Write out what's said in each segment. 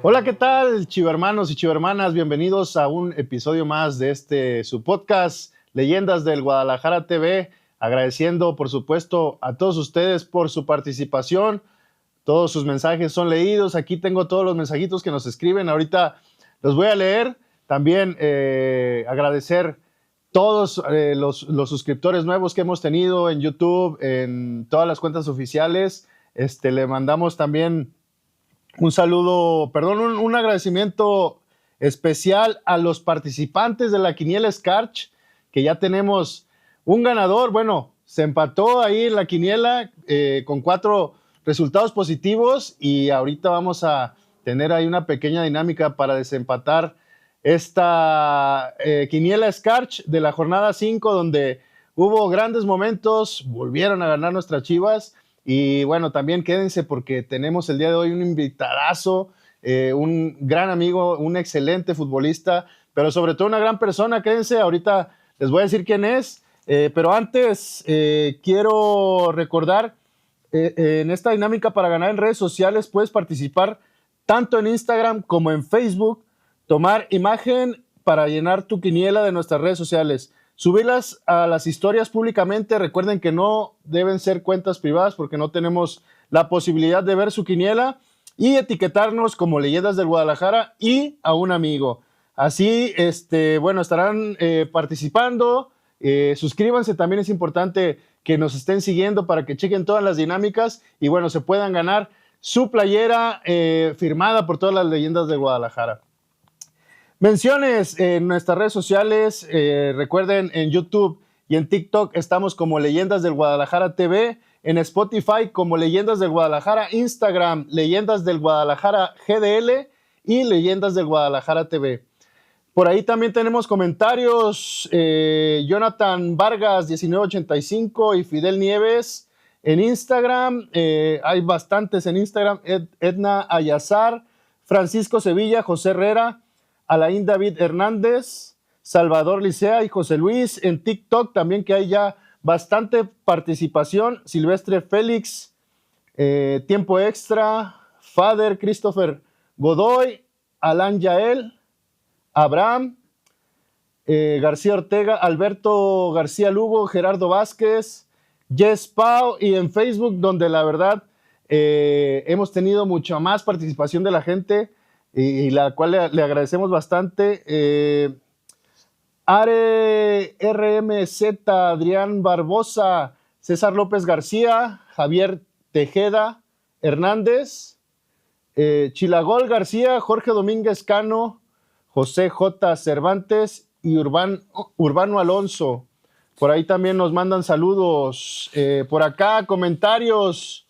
Hola, ¿qué tal, chivermanos y chivermanas? Bienvenidos a un episodio más de su podcast, Leyendas del Guadalajara TV. Agradeciendo, por supuesto, a todos ustedes por su participación. Todos sus mensajes son leídos. Aquí tengo todos los mensajitos que nos escriben. Ahorita los voy a leer. También agradecer todos los suscriptores nuevos que hemos tenido en YouTube, en todas las cuentas oficiales. Le mandamos también un saludo, perdón, un agradecimiento especial a los participantes de la Quiniela Scarch, que ya tenemos un ganador. Bueno, se empató ahí en la quiniela con 4 resultados positivos y ahorita vamos a tener ahí una pequeña dinámica para desempatar esta Quiniela Scarch de la jornada 5, donde hubo grandes momentos, volvieron a ganar nuestras Chivas. Y bueno, también quédense porque tenemos el día de hoy un invitadazo, un gran amigo, un excelente futbolista, pero sobre todo una gran persona. Quédense, ahorita les voy a decir quién es, pero antes quiero recordar, en esta dinámica para ganar en redes sociales puedes participar tanto en Instagram como en Facebook, tomar imagen para llenar tu quiniela de nuestras redes sociales. Subirlas a las historias públicamente. Recuerden que no deben ser cuentas privadas porque no tenemos la posibilidad de ver su quiniela. Y etiquetarnos como Leyendas del Guadalajara y a un amigo. Así, bueno, estarán participando. Suscríbanse, también es importante que nos estén siguiendo para que chequen todas las dinámicas y bueno, se puedan ganar su playera firmada por todas las Leyendas del Guadalajara. Menciones en nuestras redes sociales, recuerden en YouTube y en TikTok estamos como Leyendas del Guadalajara TV, en Spotify como Leyendas del Guadalajara, Instagram Leyendas del Guadalajara GDL y Leyendas del Guadalajara TV. Por ahí también tenemos comentarios, Jonathan Vargas 1985 y Fidel Nieves en Instagram, hay bastantes en Instagram, Edna Ayazar, Francisco Sevilla, José Herrera, Alain David Hernández, Salvador Licea y José Luis. En TikTok también, que hay ya bastante participación. Silvestre Félix, Tiempo Extra, Father Christopher Godoy, Alan Yael, Abraham, García Ortega, Alberto García Lugo, Gerardo Vázquez, Jess Pau, y en Facebook, donde la verdad hemos tenido mucha más participación de la gente y la cual le agradecemos bastante. Are RMZ, Adrián Barbosa, César López García, Javier Tejeda Hernández, Chilagol García, Jorge Domínguez Cano, José J. Cervantes y Urbano Alonso. Por ahí también nos mandan saludos. Por acá comentarios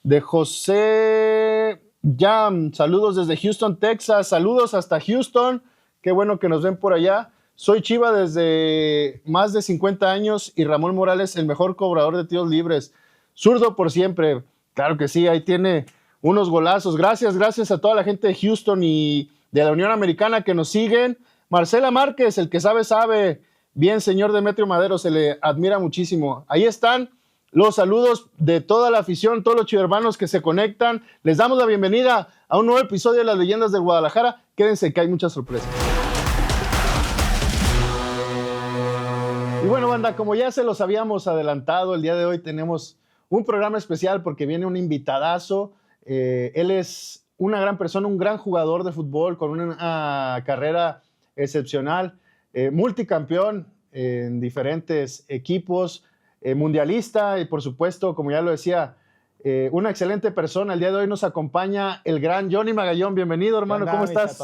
de José Jam, saludos desde Houston, Texas, saludos hasta Houston, qué bueno que nos ven por allá. Soy Chiva desde más de 50 años y Ramón Morales, el mejor cobrador de tiros libres. Zurdo por siempre, claro que sí, ahí tiene unos golazos. Gracias a toda la gente de Houston y de la Unión Americana que nos siguen. Marcela Márquez, el que sabe. Bien, señor Demetrio Madero, se le admira muchísimo. Ahí están los saludos de toda la afición, todos los chivermanos que se conectan. Les damos la bienvenida a un nuevo episodio de las Leyendas del Guadalajara. Quédense que hay muchas sorpresas. Y bueno, banda, como ya se los habíamos adelantado, el día de hoy tenemos un programa especial porque viene un invitadazo. Él es una gran persona, un gran jugador de fútbol con una carrera excepcional, multicampeón en diferentes equipos, mundialista y por supuesto, como ya lo decía, una excelente persona. El día de hoy nos acompaña el gran Johnny Magallón. Bienvenido, hermano. ¿Cómo estás?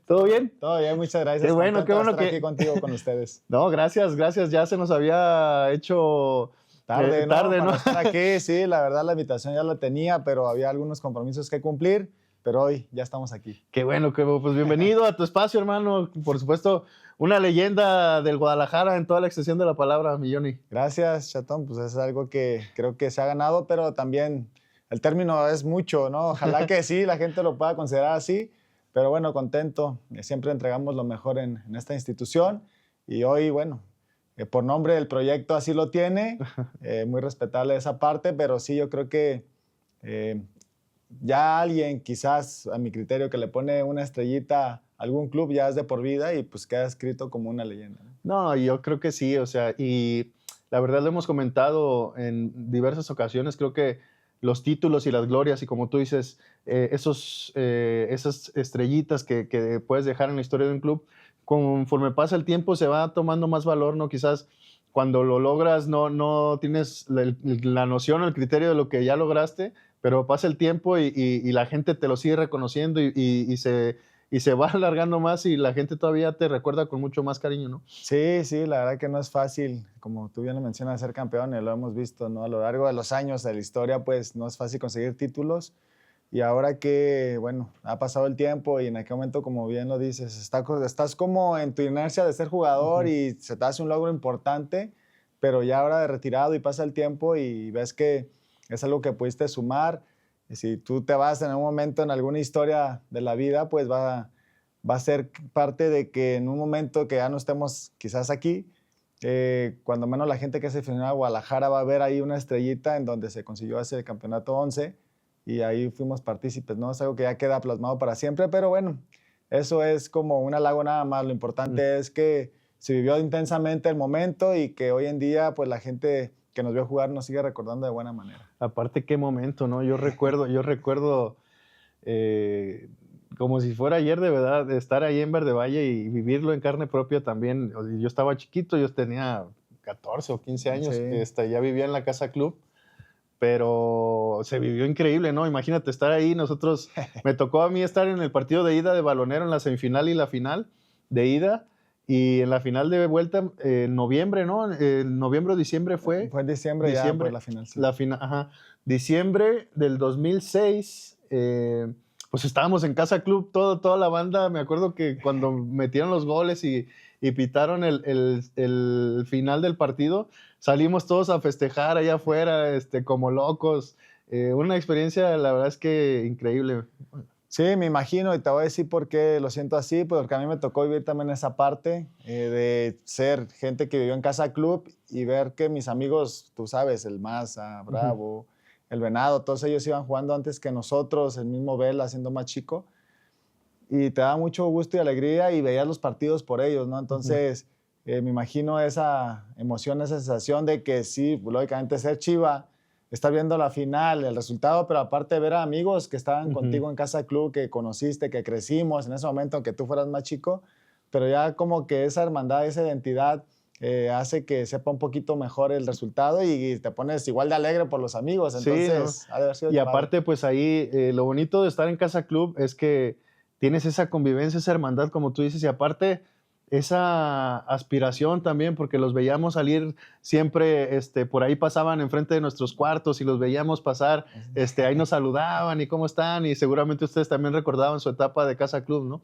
¿Todo bien? Todo bien, muchas gracias. Qué bueno que estar aquí contigo, con ustedes. No, gracias. Ya se nos había hecho tarde, ¿no? Para estar aquí, sí, la verdad la invitación ya la tenía, pero había algunos compromisos que cumplir, pero hoy ya estamos aquí. Qué bueno, pues bienvenido a tu espacio, hermano. Por supuesto, una leyenda del Guadalajara en toda la extensión de la palabra, mi Johnny. Gracias, Chatón. Pues es algo que creo que se ha ganado, pero también el término es mucho, ¿no? Ojalá que sí, la gente lo pueda considerar así, pero bueno, contento. Siempre entregamos lo mejor en esta institución y hoy, bueno, por nombre del proyecto así lo tiene, muy respetable esa parte, pero sí, yo creo que ya alguien, quizás a mi criterio, que le pone una estrellita a algún club, ya es de por vida y pues queda escrito como una leyenda, ¿no? No, yo creo que sí, o sea, y la verdad lo hemos comentado en diversas ocasiones, creo que los títulos y las glorias, y como tú dices, esas estrellitas que puedes dejar en la historia de un club, conforme pasa el tiempo se va tomando más valor, ¿no? Quizás cuando lo logras no tienes la noción o el criterio de lo que ya lograste, pero pasa el tiempo y la gente te lo sigue reconociendo y se va alargando más y la gente todavía te recuerda con mucho más cariño, ¿no? Sí, sí, la verdad que no es fácil, como tú bien lo mencionas, ser campeón, y lo hemos visto, ¿no? A lo largo de los años de la historia, pues no es fácil conseguir títulos. Y ahora que, bueno, ha pasado el tiempo y en aquel momento, como bien lo dices, estás como en tu inercia de ser jugador y se te hace un logro importante, pero ya ahora de retirado y pasa el tiempo y ves que es algo que pudiste sumar. Y si tú te vas en un momento en alguna historia de la vida, pues va a ser parte de que en un momento que ya no estemos quizás aquí, cuando menos la gente que se aficionó a Guadalajara va a ver ahí una estrellita en donde se consiguió ese campeonato 11 y ahí fuimos partícipes, ¿no? Es algo que ya queda plasmado para siempre, pero bueno, eso es como un halago nada más. Lo importante es que se vivió intensamente el momento y que hoy en día pues la gente que nos vio jugar nos sigue recordando de buena manera. Aparte, qué momento, ¿no? Yo recuerdo como si fuera ayer de verdad, de estar ahí en Verde Valle y vivirlo en carne propia también. Yo estaba chiquito, yo tenía 14 o 15 años, Sí. ya vivía en la Casa Club, pero se vivió increíble, ¿no? Imagínate estar ahí, me tocó a mí estar en el partido de ida de Balonero, en la semifinal y la final de ida, y en la final de vuelta en noviembre, ¿no? En noviembre o diciembre fue. Fue en diciembre ya, pues la final, sí. La final, ajá. Diciembre del 2006, pues estábamos en Casa Club, toda la banda. Me acuerdo que cuando metieron los goles y pitaron el final del partido, salimos todos a festejar allá afuera, como locos. Una experiencia, la verdad es que increíble. Sí, me imagino, y te voy a decir por qué lo siento así, porque a mí me tocó vivir también esa parte de ser gente que vivió en Casa Club y ver que mis amigos, tú sabes, el Maza, Bravo, el Venado, todos ellos iban jugando antes que nosotros, el mismo Vela siendo más chico, y te da mucho gusto y alegría y veías los partidos por ellos, ¿no? Entonces, me imagino esa emoción, esa sensación de que sí, lógicamente ser Chiva, estar viendo la final, el resultado, pero aparte ver a amigos que estaban contigo en Casa Club, que conociste, que crecimos en ese momento, aunque tú fueras más chico, pero ya como que esa hermandad, esa identidad hace que sepa un poquito mejor el resultado y te pones igual de alegre por los amigos. Entonces, sí, ¿no? Ha de haber sido Y padre. aparte, pues ahí lo bonito de estar en Casa Club es que tienes esa convivencia, esa hermandad, como tú dices, y aparte esa aspiración también, porque los veíamos salir siempre, por ahí pasaban enfrente de nuestros cuartos y los veíamos pasar, ahí nos saludaban y cómo están, y seguramente ustedes también recordaban su etapa de Casa Club, ¿no?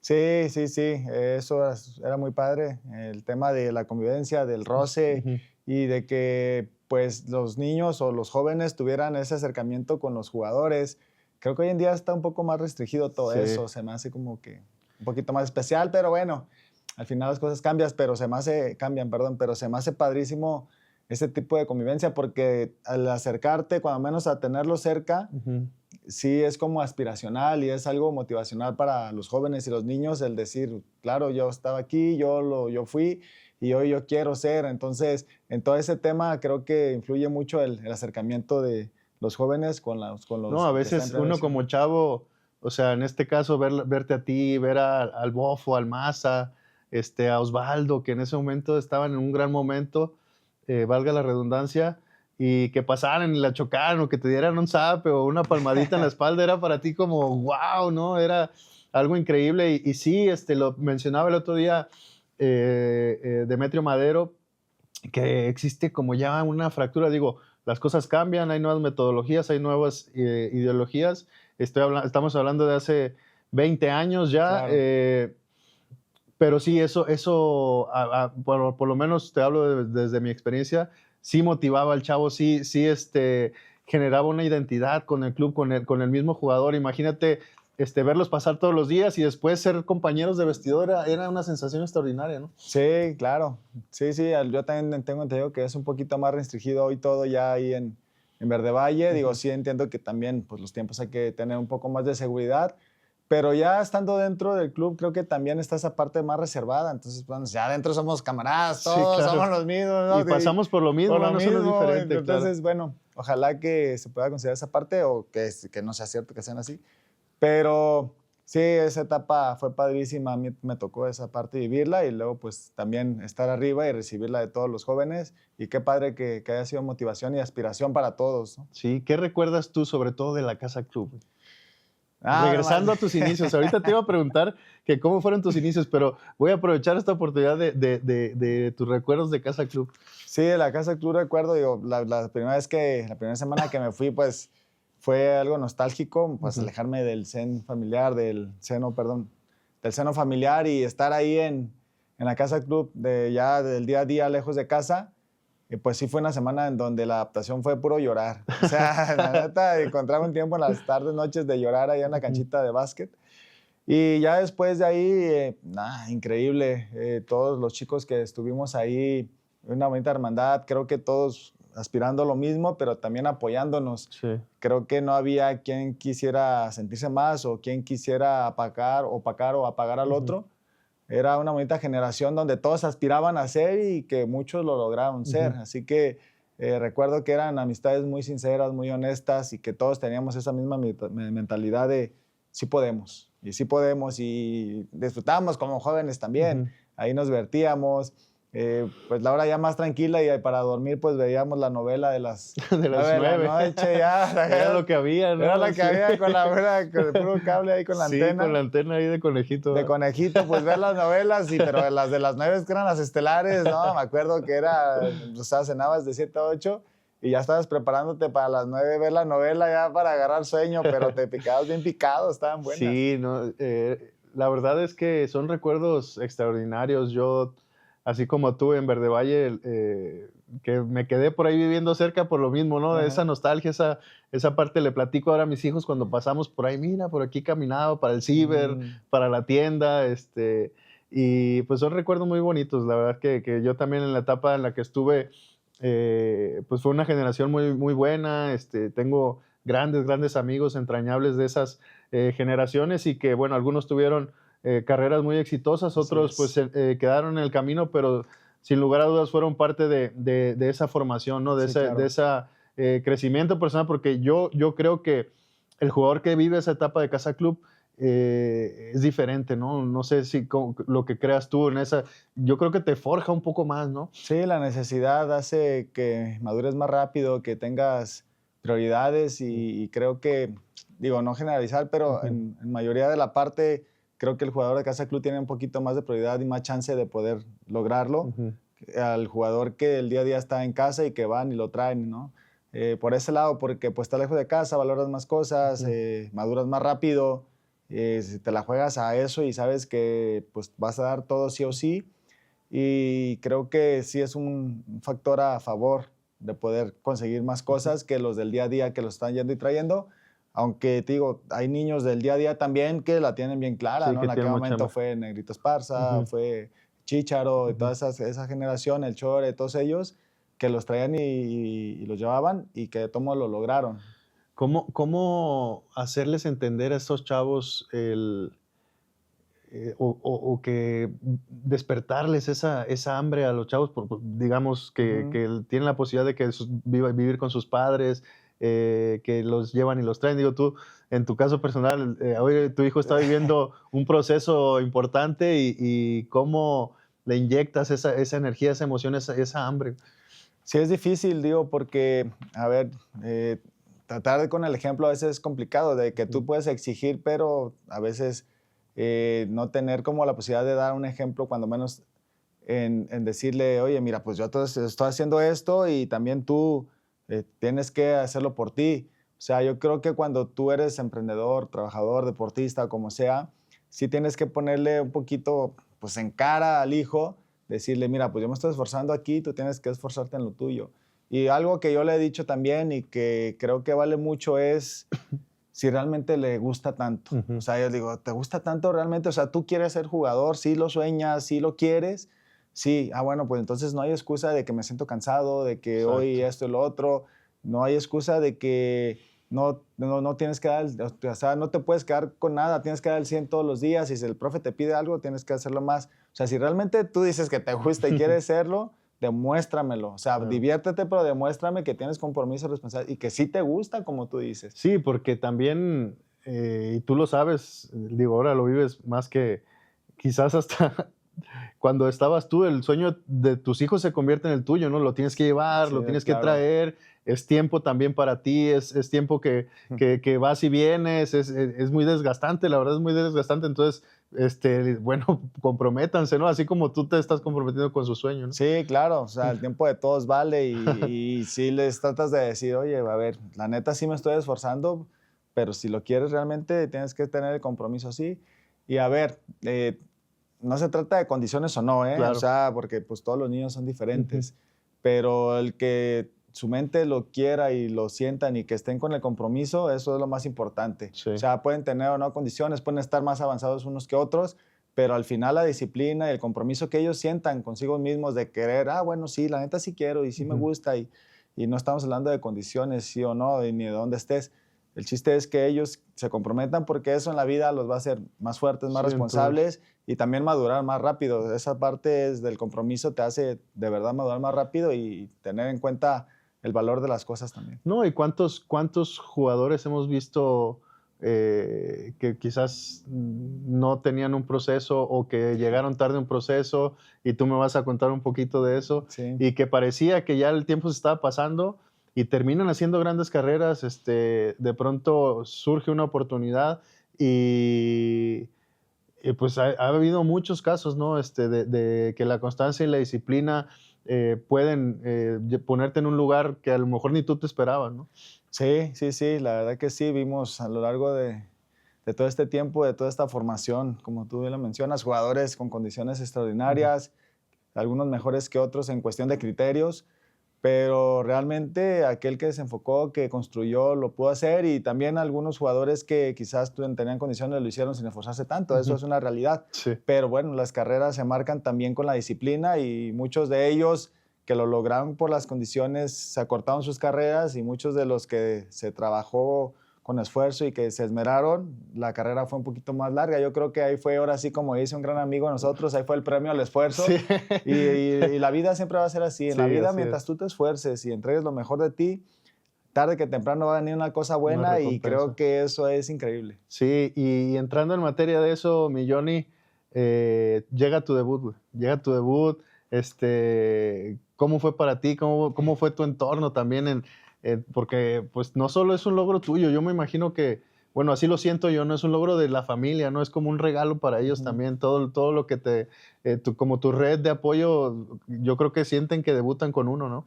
Sí, sí, sí, eso era muy padre, el tema de la convivencia, del roce y de que pues los niños o los jóvenes tuvieran ese acercamiento con los jugadores. Creo que hoy en día está un poco más restringido todo Sí. eso, se me hace como que un poquito más especial, pero bueno, al final las cosas cambian, perdón, pero se me hace padrísimo ese tipo de convivencia porque al acercarte, cuando menos a tenerlo cerca, sí es como aspiracional y es algo motivacional para los jóvenes y los niños el decir, claro, yo estaba aquí, yo fui y hoy yo quiero ser. Entonces, en todo ese tema creo que influye mucho el acercamiento de los jóvenes con los No, a que están en veces primera uno división. como chavo, o sea, en este caso, verte a ti, ver al Bofo, al Maza, a Osvaldo, que en ese momento estaban en un gran momento, valga la redundancia, y que pasaran y la chocaran o que te dieran un zape o una palmadita en la espalda, era para ti como, wow, ¿no? Era algo increíble. Y sí, lo mencionaba el otro día Demetrio Madero, que existe como ya una fractura, digo, las cosas cambian, hay nuevas metodologías, hay nuevas ideologías, estamos hablando de hace 20 años ya, Claro. pero sí, por lo menos te hablo desde mi experiencia, sí motivaba al chavo, sí, generaba una identidad con el club, con el mismo jugador. Imagínate, verlos pasar todos los días y después ser compañeros de vestidor era una sensación extraordinaria, ¿no? Sí, claro. Sí, sí, yo también tengo entendido que es un poquito más restringido hoy todo ya ahí en Verde Valle. Digo, sí entiendo que también pues, los tiempos hay que tener un poco más de seguridad, pero ya estando dentro del club creo que también está esa parte más reservada. Entonces, bueno, ya adentro somos camaradas, Sí, todos claro. somos los mismos, ¿no? Y pasamos por lo mismo, Por lo no mismo. solo es diferente, Entonces, claro. bueno, ojalá que se pueda considerar esa parte o que no sea cierto que sean así. Pero sí, esa etapa fue padrísima. A mí me tocó esa parte vivirla y luego pues también estar arriba y recibirla de todos los jóvenes. Y qué padre que haya sido motivación y aspiración para todos, ¿no? Sí, ¿qué recuerdas tú sobre todo de la Casa Club? Regresando Regresando a tus inicios, ahorita te iba a preguntar que cómo fueron tus inicios, pero voy a aprovechar esta oportunidad de tus recuerdos de Casa Club. Sí, de la Casa Club recuerdo, digo, la primera semana que me fui, pues fue algo nostálgico, pues alejarme del seno familiar y estar ahí en la Casa Club, ya del día a día lejos de casa. Y pues sí fue una semana en donde la adaptación fue puro llorar. O sea, la neta, encontraba un tiempo en las tardes, noches de llorar allá en la canchita de básquet. Y ya después de ahí, increíble. Todos los chicos que estuvimos ahí, una bonita hermandad, creo que todos aspirando a lo mismo, pero también apoyándonos. Sí. Creo que no había quien quisiera sentirse más o quien quisiera apagar o apagar al otro. Era una bonita generación donde todos aspiraban a ser y que muchos lo lograron ser. Así que recuerdo que eran amistades muy sinceras, muy honestas y que todos teníamos esa misma mentalidad de sí podemos. Y sí podemos y disfrutábamos como jóvenes también. Ahí nos divertíamos. Pues la hora ya más tranquila y para dormir pues veíamos la novela de las 9 de la noche. Ya, era lo que había, ¿no? Era lo que había con el puro cable ahí con la antena. Sí, con la antena ahí de conejito. De conejito, pues ver las novelas, pero las de las 9 que eran las estelares, ¿no? Me acuerdo que o sea, cenabas de 7 a 8 y ya estabas preparándote para las 9 ver la novela ya para agarrar sueño, pero te picabas bien picado, estaban buenas. Sí, no, la verdad es que son recuerdos extraordinarios. Yo, así como tú en Verde Valle, que me quedé por ahí viviendo cerca por lo mismo, ¿no? De esa nostalgia, esa parte le platico ahora a mis hijos cuando pasamos por ahí, mira, por aquí caminaba para el ciber, para la tienda, y pues son recuerdos muy bonitos. La verdad que yo también en la etapa en la que estuve, pues fue una generación muy, muy buena. Tengo grandes amigos entrañables de esas generaciones y que, bueno, algunos tuvieron carreras muy exitosas, otros pues quedaron en el camino, pero sin lugar a dudas fueron parte de esa formación, ¿no? De ese crecimiento personal, porque yo creo que el jugador que vive esa etapa de Casa Club es diferente, ¿no? No sé si lo que creas tú en esa, yo creo que te forja un poco más, ¿no? Sí, la necesidad hace que madures más rápido, que tengas prioridades y creo que, digo, no generalizar, pero en mayoría de la parte creo que el jugador de Casa Club tiene un poquito más de prioridad y más chance de poder lograrlo al jugador que el día a día está en casa y que van y lo traen, ¿no? Por ese lado, porque pues está lejos de casa, valoras más cosas, maduras más rápido, si te la juegas a eso y sabes que pues vas a dar todo sí o sí, y creo que sí es un factor a favor de poder conseguir más cosas que los del día a día que lo están yendo y trayendo. Aunque te digo, hay niños del día a día también que la tienen bien clara, Sí, ¿no? que En aquel tienen momento mucha fue Negrito Esparza, fue Chícharo, y toda esa generación, el Chore, todos ellos, que los traían y los llevaban y que de todo modo lo lograron. ¿Cómo hacerles entender a estos chavos o que despertarles esa hambre a los chavos, digamos, que tienen la posibilidad de que vivir con sus padres, que los llevan y los traen? Digo, tú, en tu caso personal, hoy tu hijo está viviendo un proceso importante y cómo le inyectas esa energía, esa emoción, esa hambre. Sí, es difícil, digo, porque, a ver, tratar con el ejemplo a veces es complicado, de que tú puedes exigir, pero a veces no tener como la posibilidad de dar un ejemplo, cuando menos en decirle, oye, mira, pues yo estoy haciendo esto y también tú tienes que hacerlo por ti. O sea, yo creo que cuando tú eres emprendedor, trabajador, deportista, como sea, sí tienes que ponerle un poquito, pues, en cara al hijo, decirle, mira, pues yo me estoy esforzando aquí, tú tienes que esforzarte en lo tuyo. Y algo que yo le he dicho también y que creo que vale mucho es si realmente le gusta tanto. O sea, yo digo, ¿te gusta tanto realmente? O sea, ¿tú quieres ser jugador? ¿Sí lo sueñas? ¿Sí lo quieres? Sí. Bueno, pues entonces no hay excusa de que me siento cansado, de que hoy esto y lo otro. No hay excusa de que no tienes que dar, o sea, no te puedes quedar con nada, tienes que dar el 100 todos los días. Y si el profe te pide algo, tienes que hacerlo más. O sea, si realmente tú dices que te gusta y quieres hacerlo, demuéstramelo. O sea, Claro. diviértete, pero demuéstrame que tienes compromiso, responsabilidad y que sí te gusta, como tú dices. Sí, porque también, y tú lo sabes, digo, ahora lo vives más que quizás hasta cuando estabas tú, el sueño de tus hijos se convierte en el tuyo, ¿no? Lo tienes que llevar, Sí, lo tienes que claro. traer, es tiempo también para ti, es tiempo que vas y vienes, es muy desgastante, la verdad es muy desgastante, entonces, bueno, comprométanse, ¿no? Así como tú te estás comprometiendo con su sueño, ¿no? Sí, claro, o sea, el tiempo de todos vale y sí les tratas de decir, oye, a ver, la neta sí me estoy esforzando, pero si lo quieres realmente tienes que tener el compromiso así. Y a ver, no se trata de condiciones o no, ¿eh? O Claro. sea, porque pues todos los niños son Ujú. diferentes, pero el que su mente lo quiera y lo sientan y que estén con el compromiso, eso es lo más importante. O Sí. sea, pueden tener o no condiciones, pueden estar más avanzados unos que otros, pero al final la disciplina y el compromiso que ellos sientan consigo mismos de querer, bueno, sí, la neta sí quiero y sí me Ujú. gusta y no estamos hablando de condiciones, sí o no, ni de dónde estés. El chiste es que ellos se comprometan porque eso en la vida los va a hacer más fuertes, más Sí, en todos. responsables y también madurar más rápido. Esa parte del compromiso te hace de verdad madurar más rápido y tener en cuenta el valor de las cosas también. No, ¿y cuántos jugadores hemos visto que quizás no tenían un proceso o que llegaron tarde a un proceso? Y tú me vas a contar un poquito de eso, Sí, y que parecía que ya el tiempo se estaba pasando y terminan haciendo grandes carreras, de pronto surge una oportunidad y, pues ha habido muchos casos, ¿no? De que la constancia y la disciplina pueden ponerte en un lugar que a lo mejor ni tú te esperabas, ¿no? sí, sí, sí, la verdad que sí, vimos a lo largo de todo este tiempo, de toda esta formación, como tú bien lo mencionas, jugadores con condiciones Ujú. extraordinarias, algunos mejores que otros en cuestión de criterios, pero realmente aquel que se enfocó, que construyó, lo pudo hacer y también algunos jugadores que quizás tenían condiciones lo hicieron sin esforzarse tanto, eso Ujú. es una realidad. Sí. Pero bueno, las carreras se marcan también con la disciplina y muchos de ellos que lo lograron por las condiciones se acortaron sus carreras y muchos de los que se trabajó con esfuerzo y que se esmeraron, la carrera fue un poquito más larga. Yo creo que ahí fue, ahora sí, como dice un gran amigo de nosotros, ahí fue el premio al esfuerzo. Sí. Y la vida siempre va a ser así. En la Sí, vida, así mientras es. tú te esfuerces y entregues lo mejor de ti, tarde que temprano va a venir una cosa Una buena y creo recompensa. que eso es increíble. Sí, y entrando en materia de eso, mi Johnny, llega tu debut, güey. Llega tu debut. ¿Cómo fue para ti? ¿Cómo fue tu entorno también? Porque pues no solo es un logro tuyo, yo me imagino que, bueno, así lo siento yo, no es un logro de la familia, no es como un regalo para ellos Ujú. también, todo lo que como tu red de apoyo, yo creo que sienten que debutan con uno, ¿no?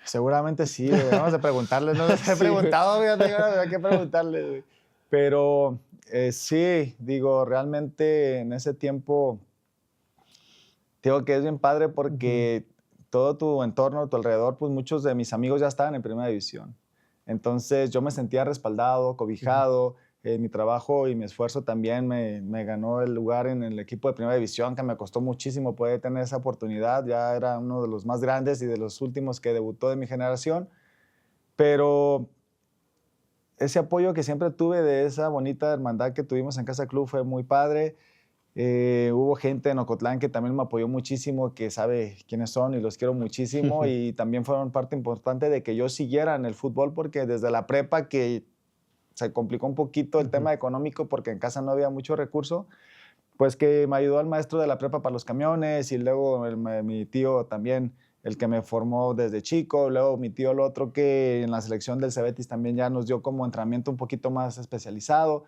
Seguramente sí, deberíamos de preguntarles, no les he Sí, güey. preguntado, fíjate, ahora habría que preguntarles, güey. Pero sí, digo, realmente en ese tiempo, digo que es bien padre Ujú. porque todo tu entorno, tu alrededor, pues muchos de mis amigos ya estaban en primera división. Entonces yo me sentía respaldado, Ujú. cobijado. Mi trabajo y mi esfuerzo también me ganó el lugar en el equipo de primera división, que me costó muchísimo poder tener esa oportunidad. Ya era uno de los más grandes y de los últimos que debutó de mi generación. Pero ese apoyo que siempre tuve de esa bonita hermandad que tuvimos en Casa Club fue muy padre. Hubo gente en Ocotlán que también me apoyó muchísimo, que sabe quiénes son y los quiero muchísimo y también fueron parte importante de que yo siguiera en el fútbol porque desde la prepa que se complicó un poquito el Ujú. tema económico porque en casa no había mucho recurso, pues que me ayudó el maestro de la prepa para los camiones y luego mi tío también, el que me formó desde chico, luego mi tío el otro que en la selección del Cebetis también ya nos dio como entrenamiento un poquito más especializado.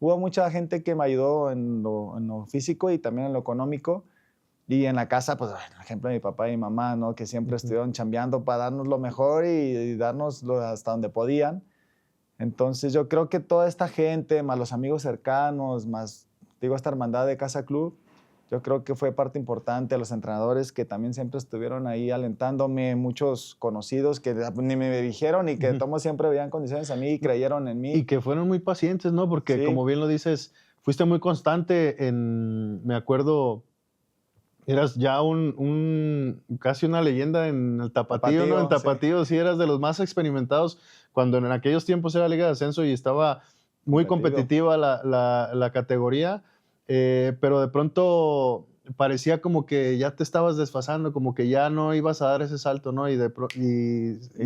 Hubo mucha gente que me ayudó en lo físico y también en lo económico. Y en la casa, pues, por ejemplo, mi papá y mi mamá, ¿no? Que siempre Ujú. estuvieron chambeando para darnos lo mejor y darnos hasta donde podían. Entonces, yo creo que toda esta gente, más los amigos cercanos, más, digo, esta hermandad de Casa Club, yo creo que fue parte importante. Los entrenadores que también siempre estuvieron ahí alentándome, muchos conocidos que ni me dijeron y que Ujú. todos siempre veían condiciones a mí y creyeron en Y mí. que fueron muy pacientes, ¿no? Porque Sí. como bien lo dices, fuiste muy constante me acuerdo, Eras ya casi una leyenda en el Tapatío, ¿no? En Tapatío sí eras de los más experimentados, cuando en aquellos tiempos era Liga de Ascenso y estaba muy competitiva la categoría, pero de pronto parecía como que ya te estabas desfasando, como que ya no ibas a dar ese salto, ¿no? Y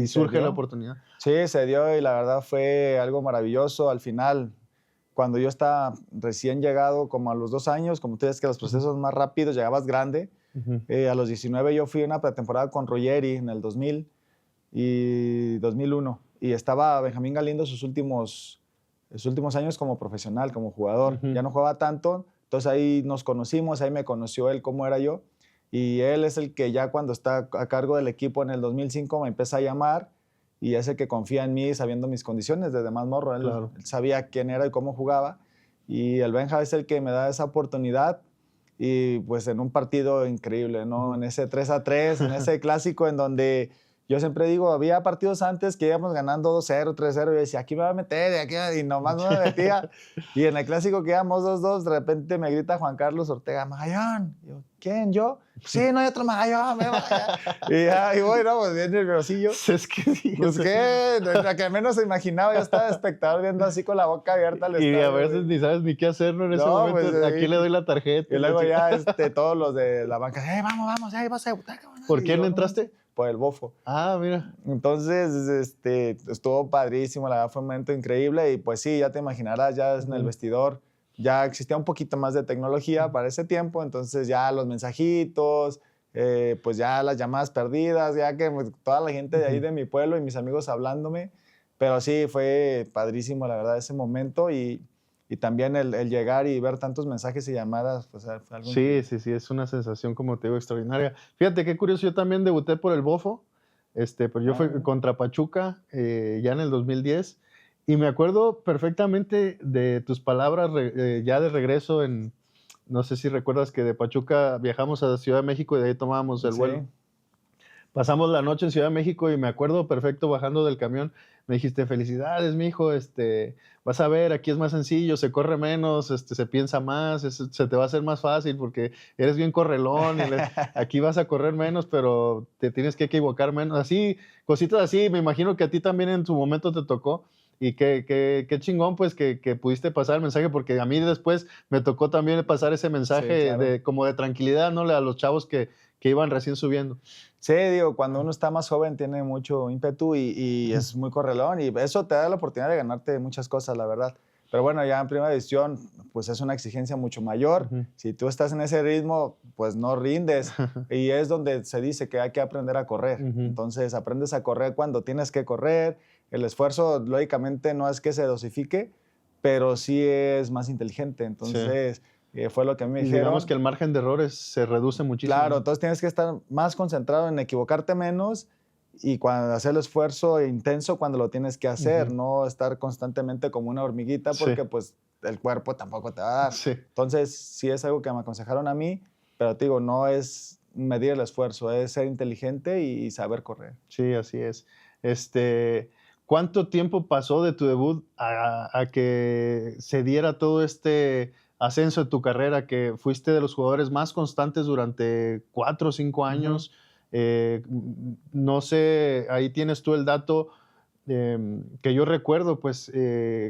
surge la oportunidad. Sí, se dio y la verdad fue algo maravilloso. Al final, cuando yo estaba recién llegado, como a los 2 años, como tú dices que los procesos más rápidos, llegabas grande. A los 19 yo fui a una pretemporada con Ruggeri en el 2000 y 2001. Y estaba Benjamín Galindo sus últimos años como profesional, como jugador. Ya no jugaba tanto, entonces ahí nos conocimos, ahí me conoció él cómo era yo. Y él es el que ya cuando está a cargo del equipo en el 2005 me empieza a llamar y es el que confía en mí sabiendo mis condiciones desde más morro. Él sabía quién era y cómo jugaba. Y el Benja es el que me da esa oportunidad y pues en un partido increíble, ¿no? En ese 3-3, en ese clásico en donde yo siempre digo, había partidos antes que íbamos ganando 2-0, 3-0 y yo decía, aquí me va a meter, y nomás no me metía. Y en el clásico que íbamos 2-2, de repente me grita Juan Carlos Ortega, Magallón. Y yo, ¿quién? ¿Yo? Sí, no hay otro Magallón, y voy, ¿no? Pues bien nerviosillo. Es que sí. Pues qué, la que menos se imaginaba, yo estaba espectador viendo así con la boca abierta al estadio. Y a veces ni sabes ni qué hacer, ¿no? En ese momento, pues, aquí le doy la tarjeta. Y luego ya todos los de la banca, vamos, ahí vas a debutar. ¿Por quién entraste? Por el Bofo. Ah, mira. Entonces, estuvo padrísimo, la verdad fue un momento increíble y pues sí, ya te imaginarás, ya en el vestidor ya existía un poquito más de tecnología para ese tiempo, entonces ya los mensajitos, pues ya las llamadas perdidas, ya que toda la gente de ahí de mi pueblo y mis amigos hablándome, pero sí, fue padrísimo, la verdad, ese momento y también el llegar y ver tantos mensajes y llamadas, pues fue algo sí, es una sensación, como te digo, extraordinaria. Fíjate qué curioso, yo también debuté por el Bofo, pero yo fui contra Pachuca ya en el 2010 y me acuerdo perfectamente de tus palabras ya de regreso no sé si recuerdas que de Pachuca viajamos a Ciudad de México y de ahí tomábamos el vuelo. Pasamos la noche en Ciudad de México y me acuerdo perfecto bajando del camión. Me dijiste, felicidades, mijo, vas a ver, aquí es más sencillo, se corre menos, se piensa más, se te va a hacer más fácil porque eres bien correlón y aquí vas a correr menos, pero te tienes que equivocar menos. Así, cositas así, me imagino que a ti también en su momento te tocó. Y qué chingón, pues, que pudiste pasar el mensaje, porque a mí después me tocó también pasar ese mensaje sí, claro. como de tranquilidad, ¿no? A los chavos que iban recién subiendo. Sí, digo, cuando uno está más joven tiene mucho ímpetu y es muy correlón y eso te da la oportunidad de ganarte muchas cosas, la verdad. Pero bueno, ya en primera división, pues es una exigencia mucho mayor. Si tú estás en ese ritmo, pues no rindes. Y es donde se dice que hay que aprender a correr. Entonces, aprendes a correr cuando tienes que correr. El esfuerzo, lógicamente, no es que se dosifique, pero sí es más inteligente. Entonces, fue lo que a mí me dijeron. Digamos que el margen de errores se reduce muchísimo. Claro, entonces tienes que estar más concentrado en equivocarte menos y cuando hacer el esfuerzo intenso cuando lo tienes que hacer, no estar constantemente como una hormiguita porque pues el cuerpo tampoco te va a dar. Entonces sí es algo que me aconsejaron a mí, pero te digo, no es medir el esfuerzo, es ser inteligente y saber correr. Sí, así es. ¿Cuánto tiempo pasó de tu debut a que se diera todo este ascenso de tu carrera, que fuiste de los jugadores más constantes durante 4 o 5 años? No sé, ahí tienes tú el dato que yo recuerdo, pues,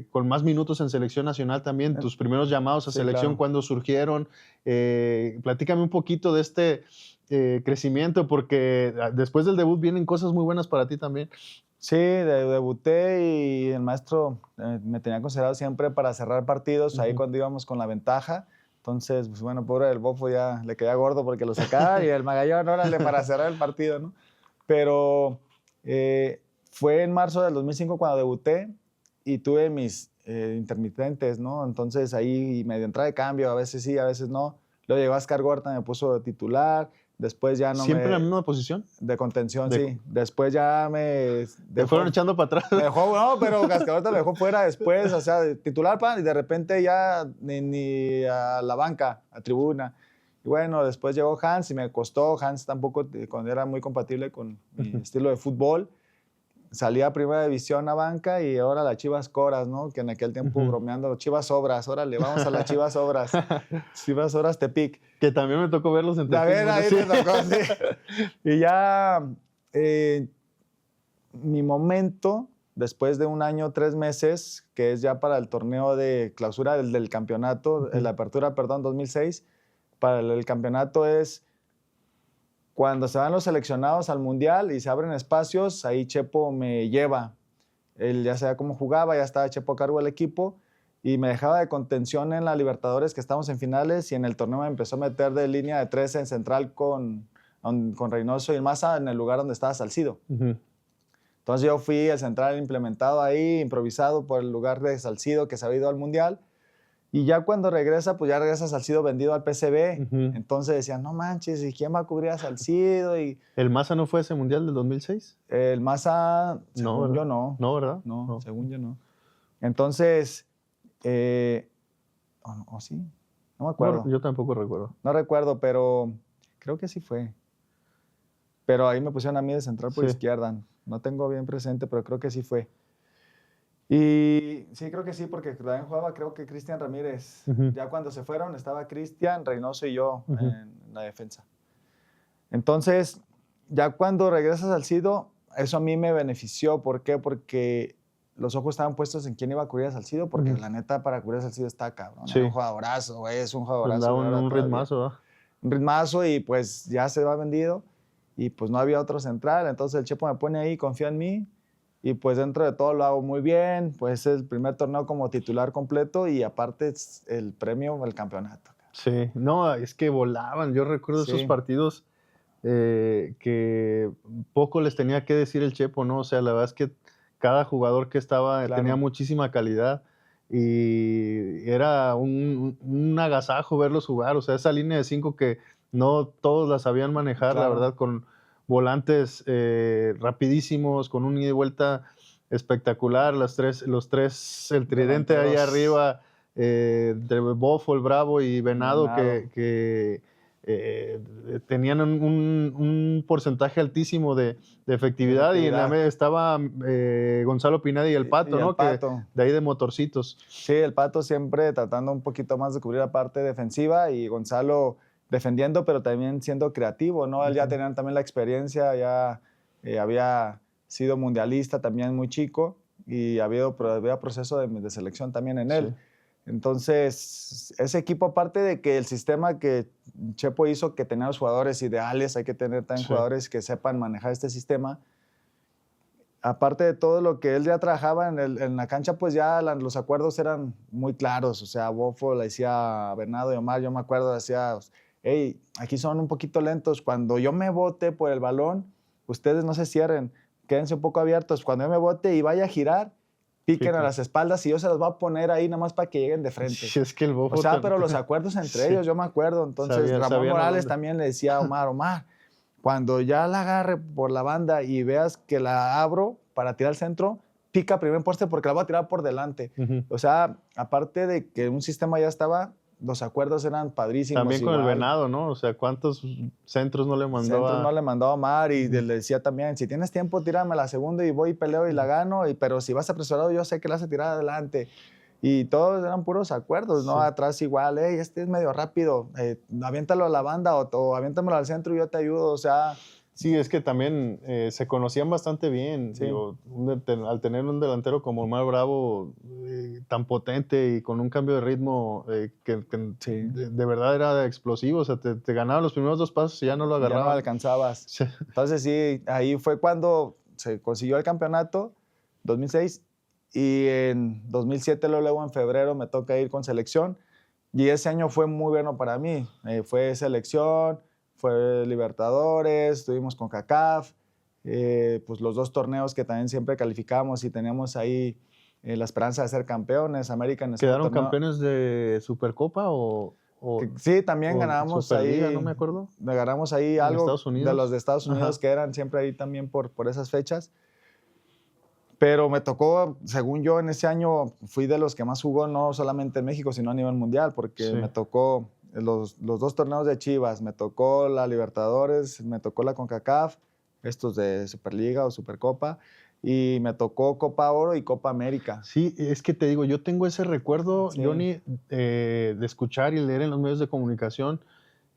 con más minutos en selección nacional también, tus primeros llamados a selección, claro. ¿Cuándo surgieron? Platícame un poquito de este crecimiento, porque después del debut vienen cosas muy buenas para ti también. Sí, debuté y el maestro me tenía considerado siempre para cerrar partidos, ahí cuando íbamos con la ventaja. Entonces, pues bueno, pobre del Bofo ya le quedaba gordo porque lo sacaba y el Magallón, órale, para cerrar el partido, ¿no? Pero fue en marzo del 2005 cuando debuté y tuve mis intermitentes, ¿no? Entonces ahí medio entrada de cambio, a veces sí, a veces no. Luego llegó Oscar Gorta, me puso de titular. Después ya no ¿Siempre en la misma posición? De contención, sí. Después ya me... ¿Te fueron echando para atrás? Me dejó, no, pero Cascarota me dejó fuera después, o sea, de titular, y de repente ya ni a la banca, a tribuna. Y bueno, después llegó Hans y me costó. Hans tampoco era muy compatible con mi estilo de fútbol. salí a Primera División a banca y ahora las Chivas Coras, ¿no? Que en aquel tiempo bromeando, Chivas Obras, órale, vamos a las Chivas Obras. Chivas Obras Tepic. Que también me tocó verlos en Tepic. A ver, ahí te tocó, sí. Y ya mi momento, después de 1 año, 3 meses, que es ya para el torneo de clausura del campeonato, la apertura, perdón, 2006, para el campeonato es cuando se van los seleccionados al Mundial y se abren espacios, ahí Chepo me lleva. Él ya sabía cómo jugaba, ya estaba Chepo a cargo del equipo y me dejaba de contención en la Libertadores, que estábamos en finales, y en el torneo me empezó a meter de línea de 3 en central con Reynoso y Maza en el lugar donde estaba Salcido. Entonces yo fui el central implementado ahí, improvisado por el lugar de Salcido que se había ido al Mundial. Y ya cuando regresa, pues ya regresa Salcido vendido al PSV. Entonces decían, no manches, ¿y quién va a cubrir a Salcido? Y ¿El Maza no fue ese Mundial del 2006? el Maza, según No, yo no. No, ¿verdad? No, según yo no. Entonces, ¿o sí? No me acuerdo. No, yo tampoco recuerdo. No recuerdo, pero creo que sí fue. Pero ahí me pusieron a mí de central por izquierda. No tengo bien presente, pero creo que sí fue. Y sí, creo que sí, porque también jugaba, creo que Cristian Ramírez. Ya cuando se fueron, estaba Cristian, Reynoso y yo en la defensa. Entonces, ya cuando regresas al Salcido, eso a mí me benefició. ¿Por qué? Porque los ojos estaban puestos en quién iba a cubrir a Salcido, porque la neta, para cubrir a Salcido está cabrón. Sí. Es un jugadorazo, güey, es un jugadorazo. Un ritmazo, ¿verdad? Un ritmazo y pues ya se va vendido. Y pues no había otro central, entonces el Chepo me pone ahí, confía en mí. Y pues dentro de todo lo hago muy bien, pues es el primer torneo como titular completo y aparte es el premio, el campeonato. Sí, no, es que volaban. Yo recuerdo esos partidos que poco les tenía que decir el Chepo, ¿no? O sea, la verdad es que cada jugador que estaba tenía muchísima calidad y era un agasajo verlos jugar. O sea, esa línea de 5 que no todos la sabían manejar, la verdad, con volantes rapidísimos, con un ida y vuelta espectacular, los tres, el tridente ahí arriba, de Bofo, el Bravo y Venado. Que tenían un porcentaje altísimo de efectividad, y en la media estaba Gonzalo Pineda y el Pato, ¿no? Pato. De ahí de motorcitos. Sí, el Pato siempre tratando un poquito más de cubrir la parte defensiva y Gonzalo defendiendo, pero también siendo creativo, ¿no? Él ya tenía también la experiencia, ya había sido mundialista también muy chico y había proceso de selección también en él. Entonces, ese equipo, aparte de que el sistema que Chepo hizo, que tenía los jugadores ideales, hay que tener también jugadores que sepan manejar este sistema. Aparte de todo lo que él ya trabajaba en la cancha, pues ya los acuerdos eran muy claros. O sea, Bofo le decía a Bernardo y Omar, yo me acuerdo, decía, hey, aquí son un poquito lentos. Cuando yo me bote por el balón, ustedes no se cierren, quédense un poco abiertos. Cuando yo me bote y vaya a girar, piquen a las espaldas y yo se los voy a poner ahí nada más para que lleguen de frente. Sí, es que el Bofo... O sea, pero los acuerdos entre ellos, yo me acuerdo. Entonces, Ramón Morales también le decía a Omar, cuando ya la agarre por la banda y veas que la abro para tirar al centro, pica primero en poste porque la voy a tirar por delante. O sea, aparte de que un sistema ya estaba, los acuerdos eran padrísimos. También con el Venado, ¿no? O sea, ¿cuántos centros no le mandó no le mandó a Omar? Y le decía también, si tienes tiempo, tírame la segunda y voy y peleo y la gano, pero si vas apresurado, yo sé que la vas a tirar adelante. Y todos eran puros acuerdos, ¿no? Atrás igual, este es medio rápido, aviéntalo a la banda o aviéntamelo al centro y yo te ayudo, o sea... Sí, es que también se conocían bastante bien. Sí. Digo, al tener un delantero como Omar Bravo tan potente y con un cambio de ritmo que de verdad era explosivo, o sea, te ganaba los primeros 2 pasos y ya no lo agarraba. Ya no alcanzabas. Sí. Entonces sí, ahí fue cuando se consiguió el campeonato, 2006, y en 2007, luego en febrero, me toca ir con selección, y ese año fue muy bueno para mí. Fue selección, fue Libertadores, estuvimos con CONCACAF, pues los 2 torneos que también siempre calificamos y teníamos ahí la esperanza de ser campeones. América en ¿Quedaron campeones de Supercopa o sí, también ganamos Superliga, ahí. No me acuerdo. Ganamos ahí algo de los de Estados Unidos. Ajá. Que eran siempre ahí también por esas fechas. Pero me tocó, según yo, en ese año fui de los que más jugó, no solamente en México, sino a nivel mundial, porque me tocó los 2 torneos de Chivas, me tocó la Libertadores, me tocó la CONCACAF, estos de Superliga o Supercopa, y me tocó Copa Oro y Copa América. Sí, es que te digo, yo tengo ese recuerdo, Sí. Johnny, de escuchar y leer en los medios de comunicación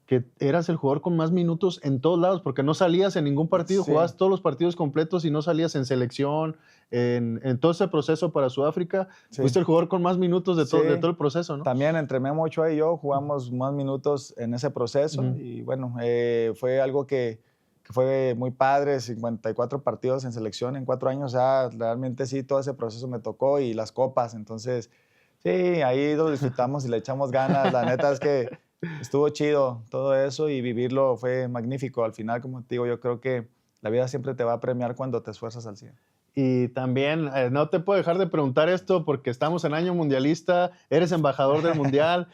que eras el jugador con más minutos en todos lados, porque no salías en ningún partido, Sí. jugabas todos los partidos completos y no salías en selección, en todo ese proceso para Sudáfrica. Sí. Fuiste el jugador con más minutos de Sí. de todo el proceso, ¿no? También entre Memo Ochoa y yo jugamos más minutos en ese proceso y bueno, fue algo que fue muy padre, 54 partidos en selección en 4 años, o sea, realmente sí, todo ese proceso me tocó y las copas, entonces sí, ahí lo disfrutamos y le echamos ganas, la neta es que estuvo chido todo eso y vivirlo fue magnífico, al final, como te digo, yo creo que la vida siempre te va a premiar cuando te esfuerzas al 100. Y también, no te puedo dejar de preguntar esto porque estamos en año mundialista, eres embajador del mundial,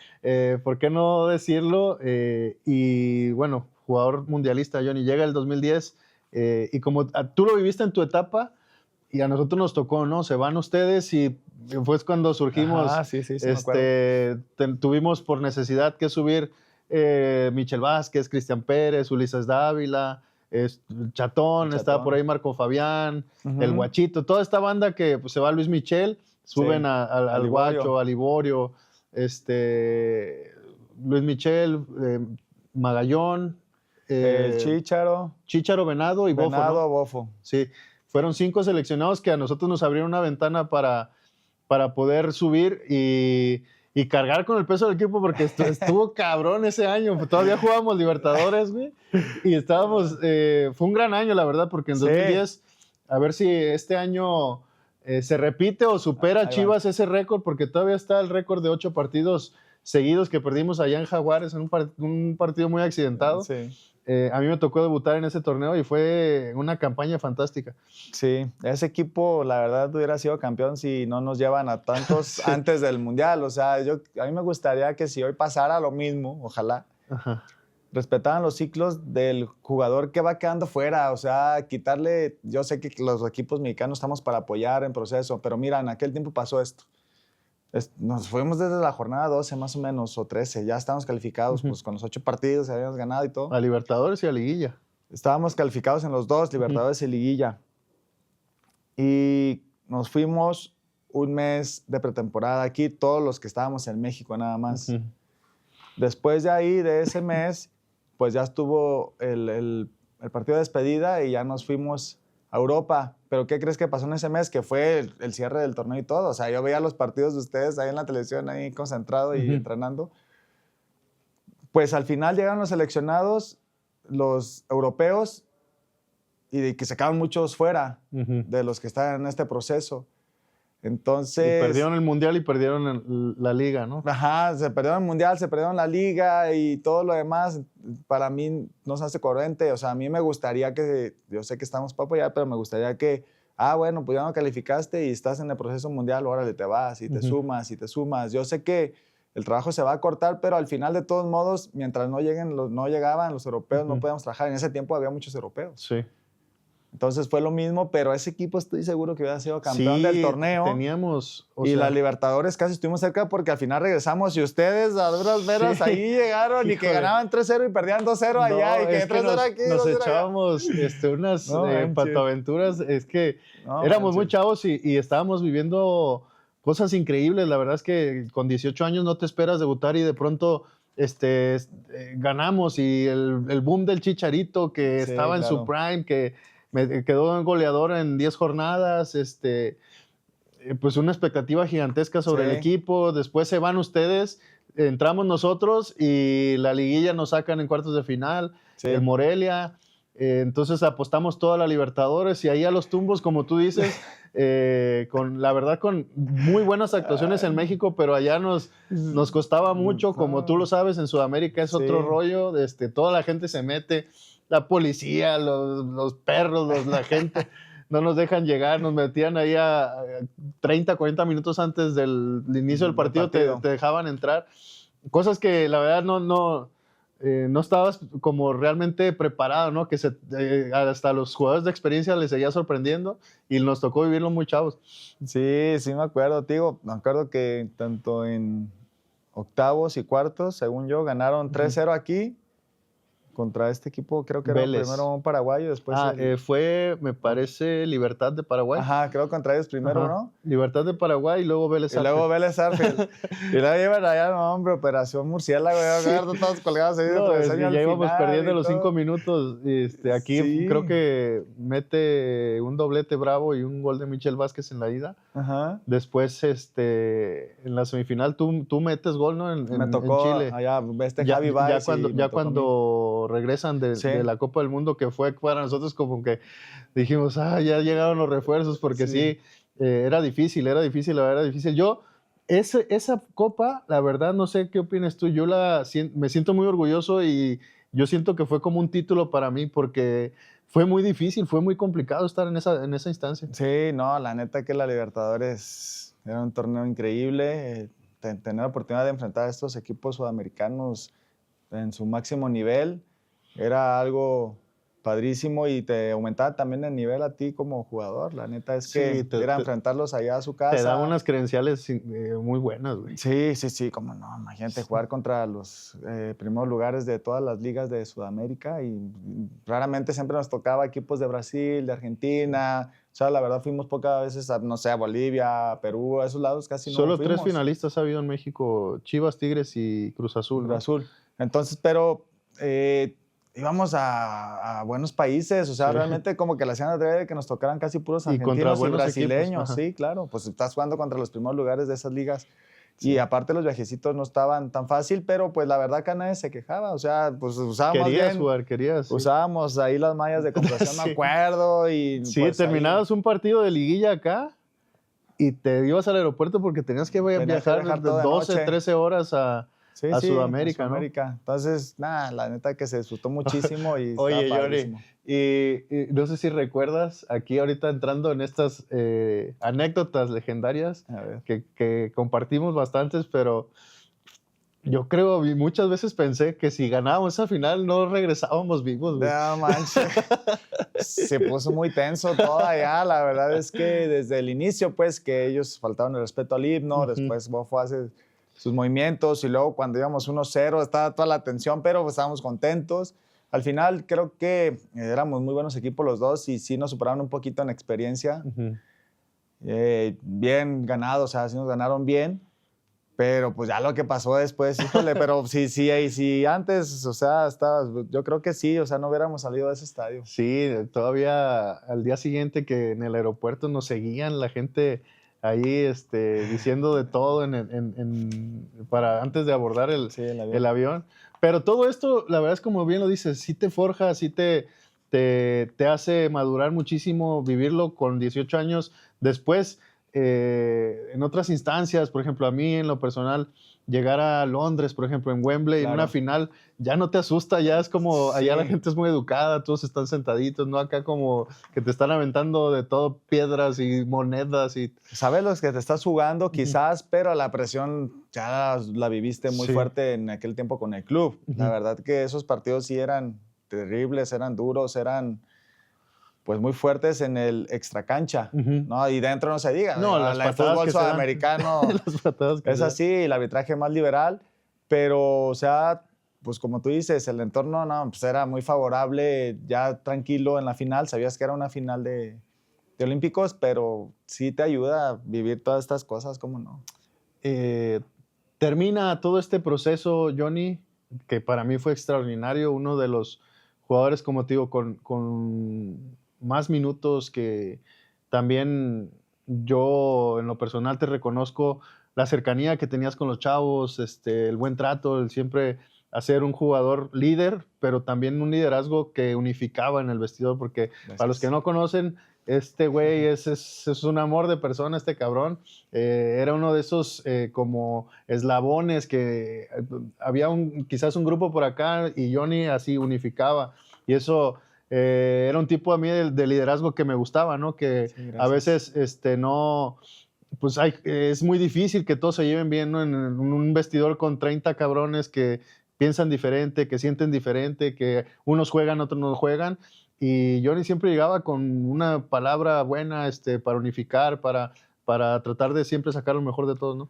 ¿por qué no decirlo? Y bueno, jugador mundialista, Johnny, llega el 2010 y como tú lo viviste en tu etapa y a nosotros nos tocó, ¿no? Se van ustedes y fue cuando surgimos, Ajá, sí, me acuerdo. tuvimos por necesidad que subir Michel Vázquez, Cristian Pérez, Ulises Dávila, Chatón, estaba por ahí Marco Fabián, el Guachito, toda esta banda que pues, se va Luis Michel, suben Sí, al Guacho, a Liborio, Luis Michel, Magallón, el Chícharo, Venado y Bofo, Venado, ¿no? Bofo. Sí, fueron 5 seleccionados que a nosotros nos abrieron una ventana para poder subir y cargar con el peso del equipo porque estuvo cabrón ese año. Todavía jugábamos Libertadores, güey. Y estábamos... fue un gran año, la verdad, porque en 2010, a ver si este año se repite o supera Chivas ese récord, porque todavía está el récord de 8 partidos seguidos que perdimos allá en Jaguares, en un partido muy accidentado. Sí. A mí me tocó debutar en ese torneo y fue una campaña fantástica. Sí, ese equipo, la verdad, hubiera sido campeón si no nos llevan a tantos sí. Antes del Mundial. O sea, a mí me gustaría que si hoy pasara lo mismo, ojalá, respetaran los ciclos del jugador que va quedando fuera. O sea, quitarle... Yo sé que los equipos mexicanos estamos para apoyar en proceso, pero mira, en aquel tiempo pasó esto. Nos fuimos desde la jornada 12 más o menos, o 13, ya estábamos calificados pues, con los 8 partidos, habíamos ganado y todo. A Libertadores y a Liguilla. Estábamos calificados en los dos, Libertadores y Liguilla. Y nos fuimos un mes de pretemporada aquí, todos los que estábamos en México nada más. Después de ahí, de ese mes, pues ya estuvo el partido de despedida y ya nos fuimos a Europa. Pero ¿qué crees que pasó en ese mes? Que fue el cierre del torneo y todo. O sea, yo veía los partidos de ustedes ahí en la televisión, ahí concentrado y entrenando. Pues al final llegaron los seleccionados, los europeos, y de que se quedaron muchos fuera de los que están en este proceso. Entonces... Y perdieron el Mundial y perdieron la Liga, ¿no? Ajá, se perdieron el Mundial, se perdieron la Liga y todo lo demás. Para mí no se hace coherente. O sea, a mí me gustaría que... Yo sé que estamos para apoyar, pero me gustaría que... bueno, pues ya no calificaste y estás en el proceso mundial, órale, te vas y te sumas y te sumas. Yo sé que el trabajo se va a cortar, pero al final, de todos modos, mientras no llegaban los europeos, no podíamos trabajar. En ese tiempo había muchos europeos. Sí. Entonces fue lo mismo, pero ese equipo estoy seguro que hubiera sido campeón del torneo. Teníamos... La Libertadores casi estuvimos cerca porque al final regresamos y ustedes a duras veras ahí llegaron y que ganaban 3-0 y perdían 2-0 allá y que 3-0 aquí. Nos echábamos unas patoaventuras. Es que éramos muy chavos y estábamos viviendo cosas increíbles. La verdad es que con 18 años no te esperas debutar y de pronto... ganamos y el boom del Chicharito que estaba en su prime, que me quedó en goleador en 10 jornadas, pues una expectativa gigantesca sobre el equipo. Después se van ustedes, entramos nosotros y la liguilla nos sacan en cuartos de final, el Morelia. Entonces apostamos toda la Libertadores y ahí a los tumbos, como tú dices, la verdad con muy buenas actuaciones en México, pero allá nos costaba mucho, como tú lo sabes, en Sudamérica es otro rollo, toda la gente se mete, la policía, los perros, la gente, no nos dejan llegar, nos metían ahí a 30, 40 minutos antes del inicio del partido, te dejaban entrar, cosas que la verdad no estabas como realmente preparado, ¿no? Que hasta los jugadores de experiencia les seguía sorprendiendo y nos tocó vivirlo muy chavos. Sí, me acuerdo, tío. Me acuerdo que tanto en octavos y cuartos, según yo, ganaron 3-0 aquí, contra este equipo, creo que era Vélez. primero un paraguayo, después fue, me parece, Libertad de Paraguay. Ajá, creo contra ellos primero, Ajá. ¿no? Libertad de Paraguay y luego Vélez Y luego Sarsfield. Vélez Sarsfield. Y luego llevan allá, no, hombre, Operación Murciélago, todos colgados ahí de No, es travesaño que al ya íbamos final perdiendo y los todo. 5 minutos. Aquí Sí. creo que mete un doblete Bravo y un gol de Michel Vázquez en la ida. Ajá. Después, en la semifinal, tú metes gol, ¿no? Me tocó en Chile. allá Javi Baez. Ya cuando regresan de la Copa del Mundo, que fue para nosotros como que dijimos, ya llegaron los refuerzos, porque sí, era difícil, la verdad, era difícil. Yo, esa Copa, la verdad, no sé qué opinas tú, me siento muy orgulloso y yo siento que fue como un título para mí, porque fue muy difícil, fue muy complicado estar en esa instancia. Sí, no, la neta que la Libertadores era un torneo increíble. Tener la oportunidad de enfrentar a estos equipos sudamericanos en su máximo nivel era algo padrísimo y te aumentaba también el nivel a ti como jugador. La neta es que era enfrentarlos allá a su casa. Te da unas credenciales muy buenas, güey. Sí, cómo no. Imagínate jugar contra los primeros lugares de todas las ligas de Sudamérica y raramente siempre nos tocaba equipos de Brasil, de Argentina. O sea, la verdad fuimos pocas veces a, no sé, a Bolivia, Perú, a esos lados casi no fuimos. Solo 3 finalistas ha habido en México: Chivas, Tigres y Cruz Azul. Cruz Azul. Entonces, pero íbamos a buenos países, o sea, realmente como que la hacían adrede que nos tocaran casi puros argentinos y brasileños. Sí, claro, pues estás jugando contra los primeros lugares de esas ligas. Sí. Y aparte los viajecitos no estaban tan fácil, pero pues la verdad acá nadie se quejaba, o sea, pues usábamos Querías. Usábamos ahí las mallas de compensación, me acuerdo. Y sí, pues, terminabas un partido de liguilla acá y te ibas al aeropuerto porque tenías que viajar de 12, 13 horas a Sudamérica, ¿no? Entonces, nada, la neta que se disfrutó muchísimo y Oye, estaba padrísimo. Y no sé si recuerdas, aquí ahorita entrando en estas anécdotas legendarias que compartimos bastantes, pero yo creo y muchas veces pensé que si ganábamos esa final no regresábamos vivos, güey. No manches. Se puso muy tenso todo allá. La verdad es que desde el inicio, pues, que ellos faltaban el respeto al himno, después Bofo hace sus movimientos y luego cuando íbamos 1-0 estaba toda la tensión, pero pues, estábamos contentos. Al final creo que éramos muy buenos equipos los dos y sí nos superaron un poquito en experiencia. Bien ganados, o sea, sí nos ganaron bien, pero pues ya lo que pasó después, híjole, pero sí, antes, o sea, yo creo que sí, o sea, no hubiéramos salido de ese estadio. Sí, todavía al día siguiente que en el aeropuerto nos seguían la gente ahí diciendo de todo para antes de abordar el avión. Pero todo esto, la verdad es como bien lo dices, sí te forja, sí te hace madurar muchísimo, vivirlo con 18 años. Después, en otras instancias, por ejemplo, a mí en lo personal, llegar a Londres, por ejemplo, en Wembley, en una final, ya no te asusta, ya es como, allá la gente es muy educada, todos están sentaditos, ¿no? Acá como que te están aventando de todo, piedras y monedas. Sabes los que te estás jugando quizás, pero la presión ya la viviste muy fuerte en aquel tiempo con el club. La verdad que esos partidos sí eran terribles, eran duros, eran pues muy fuertes en el extracancha, ¿no? Y dentro no se diga. No, el fútbol sudamericano es así, el arbitraje más liberal, pero, o sea, pues como tú dices, el entorno no, pues era muy favorable, ya tranquilo en la final, sabías que era una final de olímpicos, pero sí te ayuda a vivir todas estas cosas, ¿cómo no? Termina todo este proceso, Johnny, que para mí fue extraordinario, uno de los jugadores, como te digo, con más minutos, que también yo en lo personal te reconozco la cercanía que tenías con los chavos, el buen trato, el siempre hacer un jugador líder, pero también un liderazgo que unificaba en el vestidor, porque para los que no conocen, este güey es un amor de persona, este cabrón. Era uno de esos como eslabones que había quizás un grupo por acá y Johnny así unificaba, y eso era un tipo a mí de liderazgo que me gustaba, ¿no? Que a veces no, pues es muy difícil que todos se lleven bien, ¿no? En un vestidor con 30 cabrones que piensan diferente, que sienten diferente, que unos juegan, otros no juegan. Y Johnny siempre llegaba con una palabra buena para unificar, para tratar de siempre sacar lo mejor de todos, ¿no?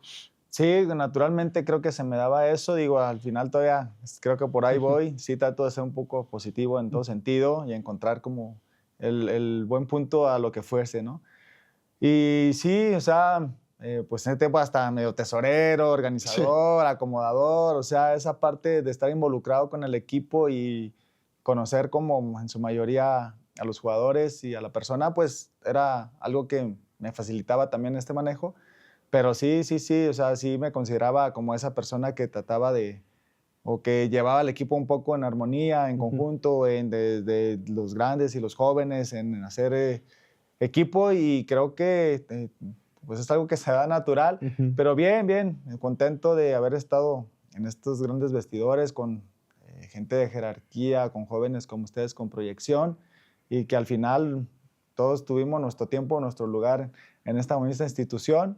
Sí, naturalmente creo que se me daba eso. Digo, al final todavía creo que por ahí voy. Sí, trato de ser un poco positivo en todo sentido y encontrar como el buen punto a lo que fuese, ¿no? Y sí, o sea, pues en ese tiempo hasta medio tesorero, Sí. organizador, acomodador, o sea, esa parte de estar involucrado con el equipo y conocer como en su mayoría a los jugadores y a la persona, pues era algo que me facilitaba también este manejo. Pero sí, sí, sí, o sea, sí me consideraba como esa persona que trataba de, o que llevaba al equipo un poco en armonía, en Ujú. conjunto, de los grandes y los jóvenes, en hacer equipo y creo que pues es algo que se da natural, Ujú. pero bien, bien, contento de haber estado en estos grandes vestidores con gente de jerarquía, con jóvenes como ustedes con proyección y que al final todos tuvimos nuestro tiempo, nuestro lugar en esta bonita institución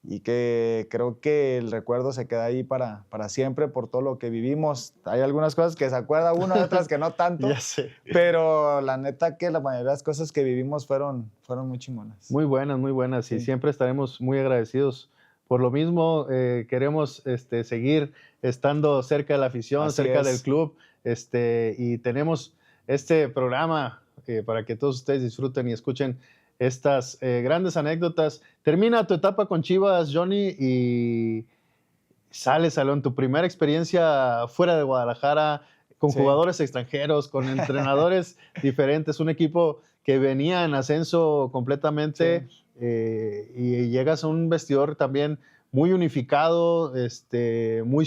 y que creo que el recuerdo se queda ahí para siempre por todo lo que vivimos. Hay algunas cosas que se acuerda uno, hay otras que no tanto, Ya sé. pero la neta que la mayoría de las cosas que vivimos fueron muy chingonas. Muy buenas y Sí, siempre estaremos muy agradecidos. Por lo mismo, queremos seguir estando cerca de la afición, así cerca del es. club, y tenemos este programa para que todos ustedes disfruten y escuchen estas grandes anécdotas. Termina tu etapa con Chivas, Johnny, y sales, Salón, tu primera experiencia fuera de Guadalajara, con Sí. jugadores extranjeros, con entrenadores diferentes, un equipo que venía en ascenso completamente, Sí, y llegas a un vestidor también muy unificado, muy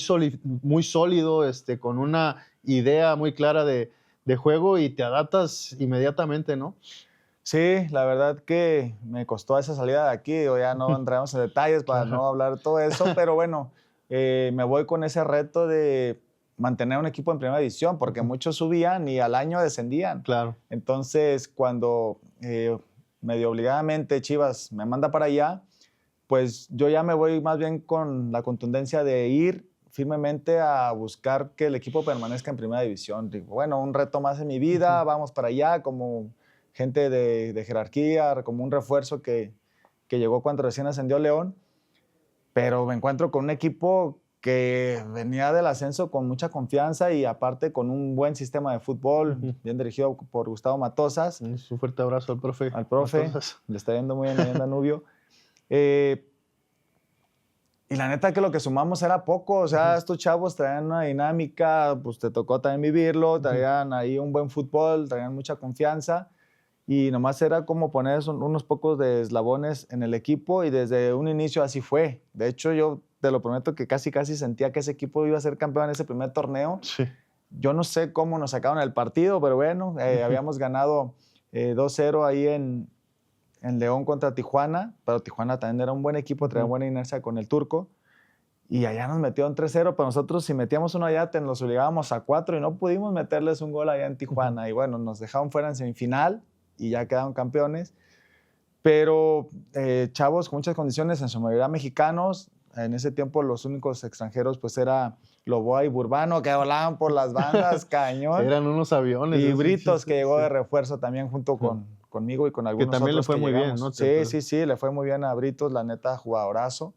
sólido, con una idea muy clara de juego y te adaptas inmediatamente, ¿no? sí, la verdad que me costó esa salida de aquí, o ya no entramos en detalles para Claro, no hablar de todo eso, pero bueno, me voy con ese reto de mantener un equipo en primera división, porque ujú, muchos subían y al año descendían. claro. Entonces, cuando medio obligadamente Chivas me manda para allá, pues yo ya me voy más bien con la contundencia de ir firmemente a buscar que el equipo permanezca en primera división. Digo, bueno, un reto más en mi Ujú. vida, vamos para allá como gente de jerarquía, como un refuerzo que llegó cuando recién ascendió León, pero me encuentro con un equipo que venía del ascenso con mucha confianza y aparte con un buen sistema de fútbol, Ujú. bien dirigido por Gustavo Matosas, Un fuerte abrazo al profe al profe, Matosas. le está yendo muy bien ahí en Danubio. Eh, Y la neta que lo que sumamos era poco, o sea, Ujú, estos chavos traían una dinámica, pues te tocó también vivirlo, ujú. traían ahí un buen fútbol, traían mucha confianza y nomás era como poner unos pocos de eslabones en el equipo y desde un inicio así fue. De hecho, yo te lo prometo que casi casi sentía que ese equipo iba a ser campeón en ese primer torneo. Sí. Yo no sé cómo nos sacaron el partido, pero bueno, Ujú, habíamos ganado 2-0 ahí en León contra Tijuana, pero Tijuana también era un buen equipo, traía ujú. buena inercia con el turco. Y allá nos metieron 3-0, pero nosotros si metíamos uno allá, nos obligábamos a 4 y no pudimos meterles un gol allá en Ujú. Tijuana. Y bueno, nos dejaron fuera en semifinal y ya quedaron campeones. Pero chavos con muchas condiciones, en su mayoría mexicanos. En ese tiempo los únicos extranjeros pues era Loboa y Burbano, que volaban por las bandas, cañón. Eran unos aviones Y esos Britos, que muchachos, llegó sí. de refuerzo también junto Ajá. conmigo y con Que algunos también le otros fue que muy bien, llegamos. ¿no? Sí, sí, sí, le fue muy bien a Britos, la neta, jugadorazo.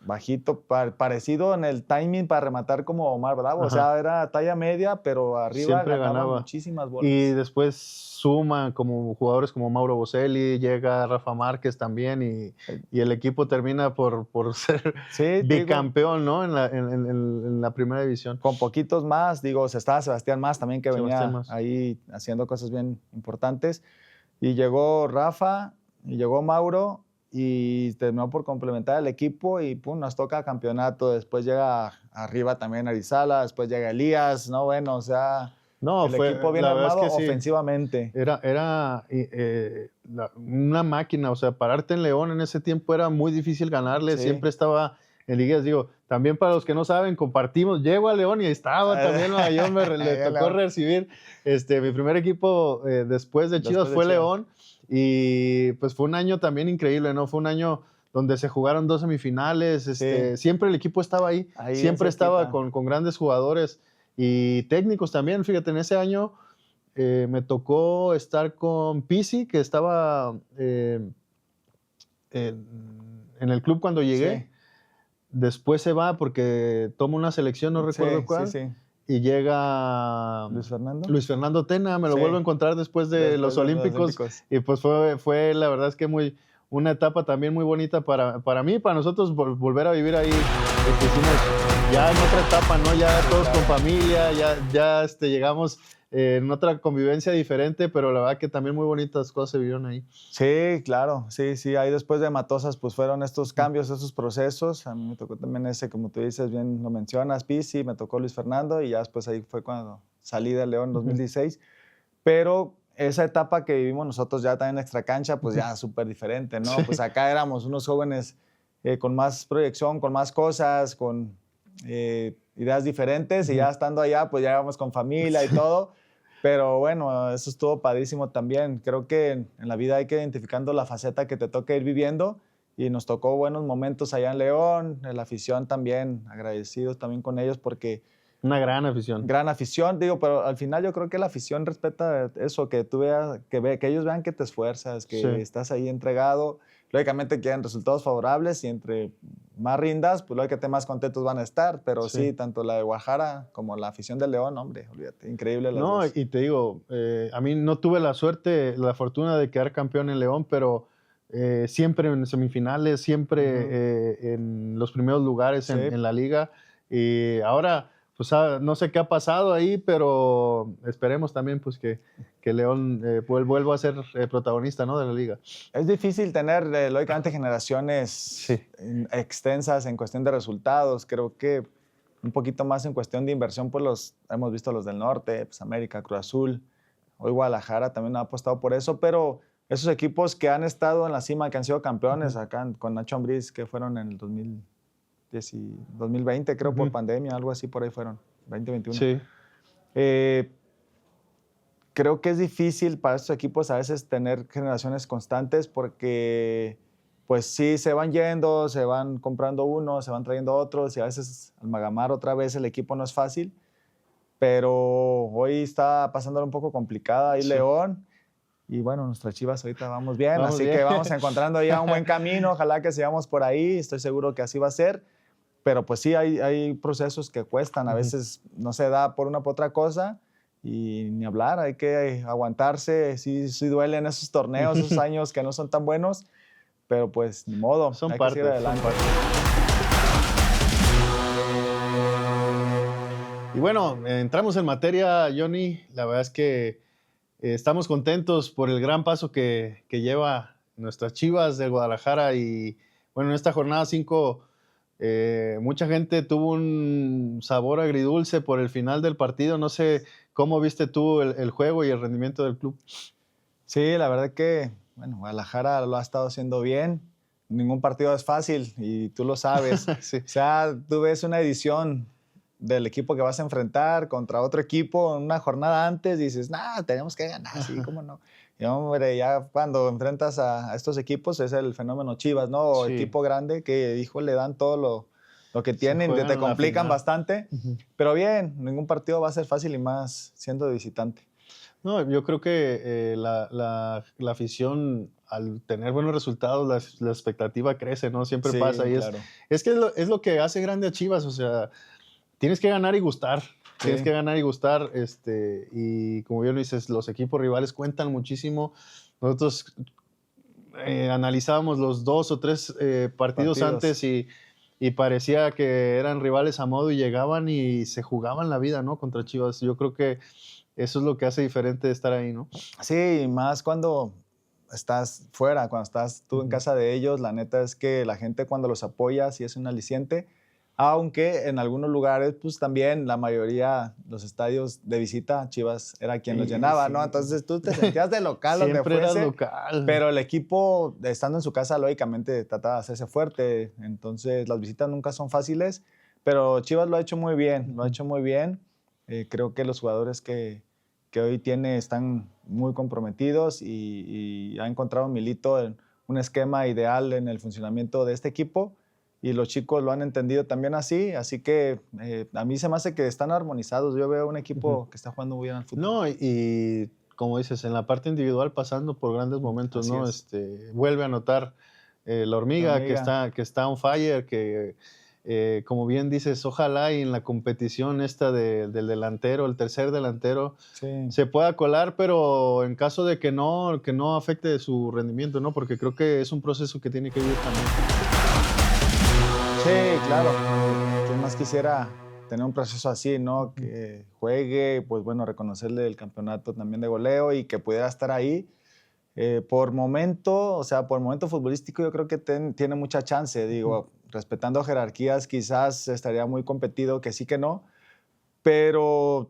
Bajito, parecido en el timing para rematar como Omar Bravo. O Ajá. sea, era talla media, pero arriba Siempre ganaba ganaba. muchísimas Y bolas. después suman como jugadores como Mauro Boselli, llega Rafa Márquez también Eh, y el equipo termina por ser Sí, te digo, bicampeón, ¿no? En la primera división. con poquitos más, digo, estaba Sebastián Más también que Sebastián venía Más. ahí haciendo cosas bien importantes. Y llegó Rafa, y llegó Mauro, y terminó por complementar el equipo y pum, nos toca campeonato. Después llega arriba también Arizala, después llega Elías, ¿no? Bueno, o sea, No, el equipo bien la verdad es armado que sí. ofensivamente. Era una máquina, o sea, pararte en León en ese tiempo era muy difícil ganarle, Sí. siempre estaba en liguillas. Digo, también para los que no saben, compartimos, llego a León y estaba también Nueva le Ahí en tocó León, recibir, mi primer equipo después de Chivas después de fue Chivas. León y pues fue un año también increíble, ¿no? Fue un año donde se jugaron dos semifinales, Sí, siempre el equipo estaba ahí, ahí bien siempre estaba cerquita. con grandes jugadores y técnicos también, fíjate, en ese año me tocó estar con Pisi, que estaba en el club cuando Sí, llegué. después se va porque toma una selección, no recuerdo cuál. Sí. Y llega Luis Fernando Tena, me lo vuelvo a encontrar después de los Olímpicos. Y pues fue la verdad es que una etapa también muy bonita para mí, para nosotros volver a vivir ahí. Hicimos ya en otra etapa, ¿no? Ya todos con familia, ya llegamos en otra convivencia diferente, pero la verdad que también muy bonitas cosas se vivieron ahí. Sí, claro, sí. Ahí después de Matosas, pues fueron estos cambios, estos procesos. A mí me tocó también ese, como tú dices, bien lo mencionas, Pizzi, me tocó Luis Fernando y ya después ahí fue cuando salí de León en 2016. Pero esa etapa que vivimos nosotros ya también en extracancha, pues ya súper diferente, ¿no? Sí. Pues acá éramos unos jóvenes con más proyección, con más cosas, con ideas diferentes y ya estando allá, pues ya íbamos con familia y todo. Pero bueno, eso estuvo padrísimo también. Creo que en la vida hay que ir identificando la faceta que te toca ir viviendo y nos tocó buenos momentos allá en León, la afición también, agradecidos también con ellos porque... Una gran afición. Gran afición, digo, pero al final yo creo que la afición respeta eso, que tú veas, que ellos vean que te esfuerzas, que estás ahí entregado. Lógicamente quieren resultados favorables y entre más rindas, pues lógicamente más contentos van a estar. Pero sí, tanto la de Guadalajara como la afición de León, hombre, olvídate, increíble las dos. Y te digo, a mí no tuve la fortuna de quedar campeón en León, pero siempre en semifinales, siempre en los primeros lugares en la liga. Y ahora, pues no sé qué ha pasado ahí, pero esperemos también pues que León vuelva a ser protagonista, ¿no?, de la liga. Es difícil tener, lógicamente, generaciones extensas en cuestión de resultados. Creo que un poquito más en cuestión de inversión, pues hemos visto los del norte, pues América, Cruz Azul, hoy Guadalajara también ha apostado por eso, pero esos equipos que han estado en la cima, que han sido campeones acá con Nacho Ambriz, que fueron en el 2020, creo, por pandemia, algo así por ahí fueron, 2021. Sí. Creo que es difícil para estos equipos a veces tener generaciones constantes porque pues sí, se van yendo, se van comprando unos, se van trayendo otros y a veces amalgamar otra vez el equipo no es fácil, pero hoy está pasando un poco complicada ahí León y bueno, nuestras Chivas ahorita vamos bien, así que vamos encontrando ya un buen camino, ojalá que sigamos por ahí, estoy seguro que así va a ser, pero pues sí, hay procesos que cuestan, a veces no se da por una por otra cosa y ni hablar, hay que aguantarse, sí duelen esos torneos, esos años que no son tan buenos, pero pues ni modo, hay que seguir adelante. Y bueno, entramos en materia, Johnny. La verdad es que estamos contentos por el gran paso que lleva nuestras Chivas de Guadalajara. Y bueno, en esta jornada 5, mucha gente tuvo un sabor agridulce por el final del partido. No sé cómo viste tú el juego y el rendimiento del club. Sí, la verdad que bueno, Guadalajara lo ha estado haciendo bien. Ningún partido es fácil y tú lo sabes. Sí. O sea, tú ves una edición del equipo que vas a enfrentar contra otro equipo una jornada antes y dices, tenemos que ganar, sí, cómo no. Y hombre, ya cuando enfrentas a estos equipos es el fenómeno Chivas, ¿no? O equipo grande que, hijo, le dan todo lo que tienen y te complican bastante. Pero bien, ningún partido va a ser fácil y más siendo de visitante. No, yo creo que la afición, al tener buenos resultados, la expectativa crece, ¿no? Siempre pasa. Y claro. es lo que hace grande a Chivas, o sea, tienes que ganar y gustar. Tienes que ganar y gustar. Y como bien dices, los equipos rivales cuentan muchísimo. Nosotros analizábamos los 2 o 3 partidos antes y parecía que eran rivales a modo y llegaban y se jugaban la vida, ¿no?, contra Chivas. Yo creo que eso es lo que hace diferente de estar ahí, ¿no? Sí, más cuando estás fuera, cuando estás tú en casa de ellos, la neta es que la gente cuando los apoya sí es un aliciente, aunque en algunos lugares, pues también la mayoría, los estadios de visita, Chivas era quien los llenaba, ¿no? Entonces tú te sentías de local donde fuese. Siempre eras local. Pero el equipo, estando en su casa, lógicamente trataba de hacerse fuerte, entonces las visitas nunca son fáciles, pero Chivas lo ha hecho muy bien, lo ha hecho muy bien. Creo que los jugadores que hoy tiene están muy comprometidos y ha encontrado Milito un esquema ideal en el funcionamiento de este equipo y los chicos lo han entendido también así que a mí se me hace que están armonizados. Yo veo un equipo que está jugando muy bien al fútbol. No, y como dices, en la parte individual pasando por grandes momentos, ¿no? Vuelve a anotar la hormiga. Que está on fire, que como bien dices, ojalá y en la competición esta del delantero, el tercer delantero, Sí. se pueda colar, pero en caso de que no afecte su rendimiento, ¿no? Porque creo que es un proceso que tiene que vivir también. Sí, claro. ¿Quién más quisiera tener un proceso así, no? Que juegue, pues bueno, reconocerle el campeonato también de goleo y que pudiera estar ahí. Por momento, o sea, por momento futbolístico yo creo que tiene mucha chance. Digo, respetando jerarquías quizás estaría muy competido, que sí que no, pero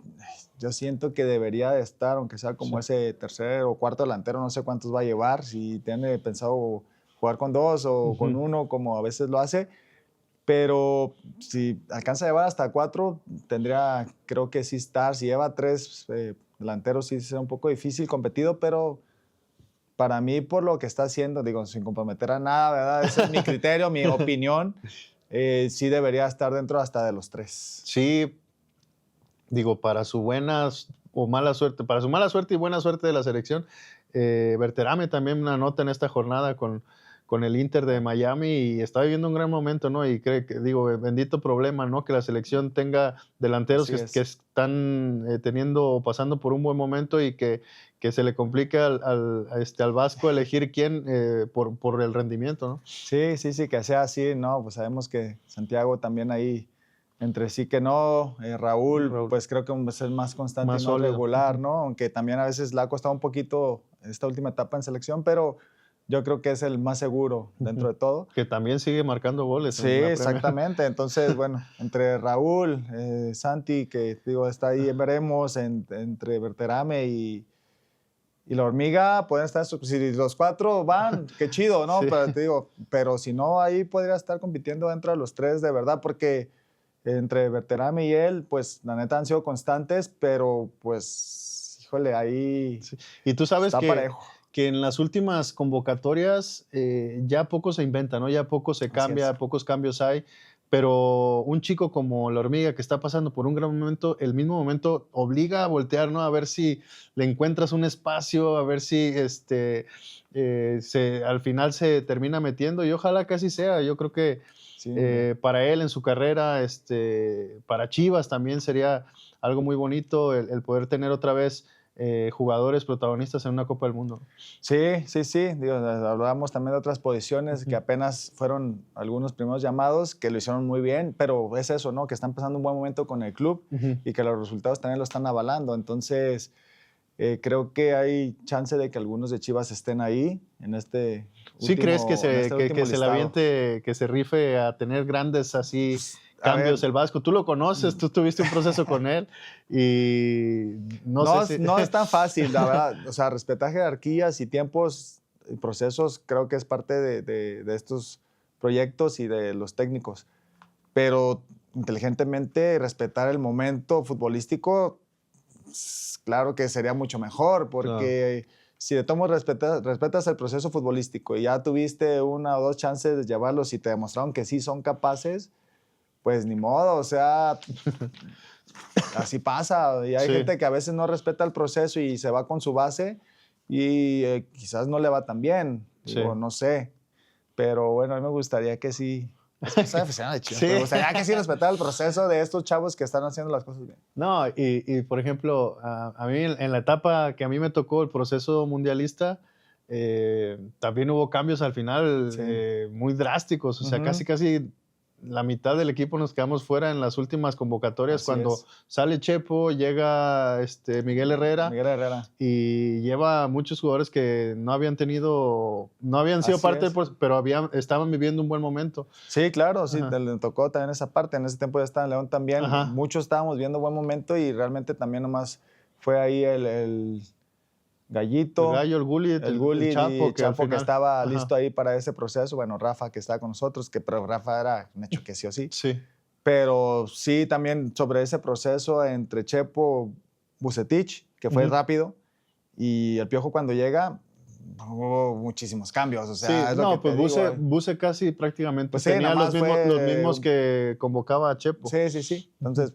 yo siento que debería de estar, aunque sea como ese tercer o cuarto delantero, no sé cuántos va a llevar, si tiene pensado jugar con 2 o con 1, como a veces lo hace. Pero si alcanza a llevar hasta 4, tendría, creo que sí estar. Si lleva 3 delanteros, sí será un poco difícil, competido, pero para mí, por lo que está haciendo, digo, sin comprometer a nada, ¿verdad? Ese es mi criterio, mi opinión. Sí debería estar dentro hasta de los 3. Sí, digo, para su buena o mala suerte, para su mala suerte y buena suerte de la selección, Berterame también una nota en esta jornada con el Inter de Miami y está viviendo un gran momento, ¿no? Y cree que, digo, bendito problema, ¿no? Que la selección tenga delanteros que están teniendo o pasando por un buen momento y que se le complique al Vasco elegir quién por el rendimiento, ¿no? Sí, sí, sí, que sea así, ¿no? Pues sabemos que Santiago también ahí entre sí que no, Raúl, pues creo que es el más constante Más y más sólido. regular, ¿no? Aunque también a veces le ha costado un poquito esta última etapa en selección, pero yo creo que es el más seguro dentro de todo. Que también sigue marcando goles. Sí, exactamente. Entonces, bueno, entre Raúl, Santi, que digo, está ahí, veremos, entre Berterame y la hormiga, pueden estar, si los 4 van, qué chido, ¿no? Sí. Pero te digo, pero si no, ahí podría estar compitiendo dentro de los 3 de verdad, porque entre Berterame y él, pues la neta han sido constantes, pero pues, híjole, ahí Sí. Y tú sabes está parejo. que en las últimas convocatorias ya poco se inventa, ¿no? Ya poco se cambia, pocos cambios hay, pero un chico como la hormiga que está pasando por un gran momento, el mismo momento obliga a voltear, ¿no? A ver si le encuentras un espacio, a ver si al final se termina metiendo y ojalá que así sea. Yo creo que Sí, para él en su carrera, para Chivas también sería algo muy bonito el poder tener otra vez jugadores protagonistas en una Copa del Mundo. sí, sí, sí. Digo, hablábamos también de otras posiciones que apenas fueron algunos primeros llamados que lo hicieron muy bien, pero es eso, ¿no? Que están pasando un buen momento con el club y que los resultados también lo están avalando. Entonces, creo que hay chance de que algunos de Chivas estén ahí en este último, ¿Sí crees que se la listado. aviente, que se rife a tener grandes así cambios el Vasco? Tú lo conoces, tú tuviste un proceso con él y no sé si... No es tan fácil, la verdad. O sea, respetar jerarquías y tiempos y procesos creo que es parte de estos proyectos y de los técnicos. Pero inteligentemente respetar el momento futbolístico, claro que sería mucho mejor, porque si de todos respetas el proceso futbolístico y ya tuviste 1 o 2 chances de llevarlos y te demostraron que sí son capaces, pues ni modo, o sea, así pasa. Y hay gente que a veces no respeta el proceso y se va con su base y quizás no le va tan bien, digo, no sé. Pero bueno, a mí me gustaría que sí. Es que soy aficionado de Chivas, me gustaría que sí respetara el proceso de estos chavos que están haciendo las cosas bien. No, por ejemplo, a mí en la etapa que a mí me tocó el proceso mundialista, también hubo cambios al final muy drásticos, o sea, casi la mitad del equipo nos quedamos fuera en las últimas convocatorias. Así cuando sale Chepo, llega Miguel Herrera y lleva muchos jugadores que no habían sido parte, pero estaban viviendo un buen momento. Sí, claro, sí, le tocó también esa parte. En ese tiempo ya estaba en León también. Muchos estábamos viendo buen momento y realmente también nomás fue ahí el Gallito, el Gallo, el Gullit, el Chapo que estaba listo ahí para ese proceso. Bueno, Rafa que estaba con nosotros, pero Rafa era un hecho que sí o sí. Sí. Pero sí, también sobre ese proceso entre Chepo, Vucetich, que fue rápido, y el Piojo cuando llega, hubo muchísimos cambios. O sea, es lo que pues Buse casi prácticamente pues tenía los mismos que convocaba a Chepo. Sí. Entonces,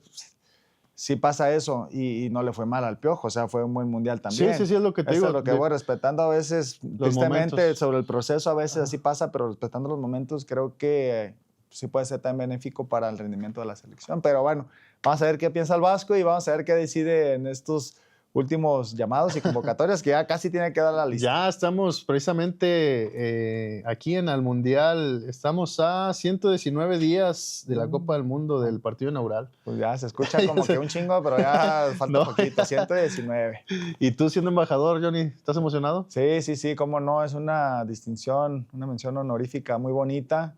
sí pasa eso y no le fue mal al Piojo, o sea, fue un buen mundial también. Sí, es lo que te digo. Es lo que voy respetando a veces, tristemente, sobre el proceso a veces así pasa, pero respetando los momentos creo que sí puede ser tan benéfico para el rendimiento de la selección. Pero bueno, vamos a ver qué piensa el Vasco y vamos a ver qué decide en estos últimos llamados y convocatorias, que ya casi tiene que dar la lista. Ya estamos precisamente aquí en el Mundial, estamos a 119 días de la Copa del Mundo, del partido inaugural. Pues ya se escucha como que un chingo, pero ya falta poquito, 119. ¿Y tú siendo embajador, Johnny, estás emocionado? Sí, cómo no, es una distinción, una mención honorífica muy bonita.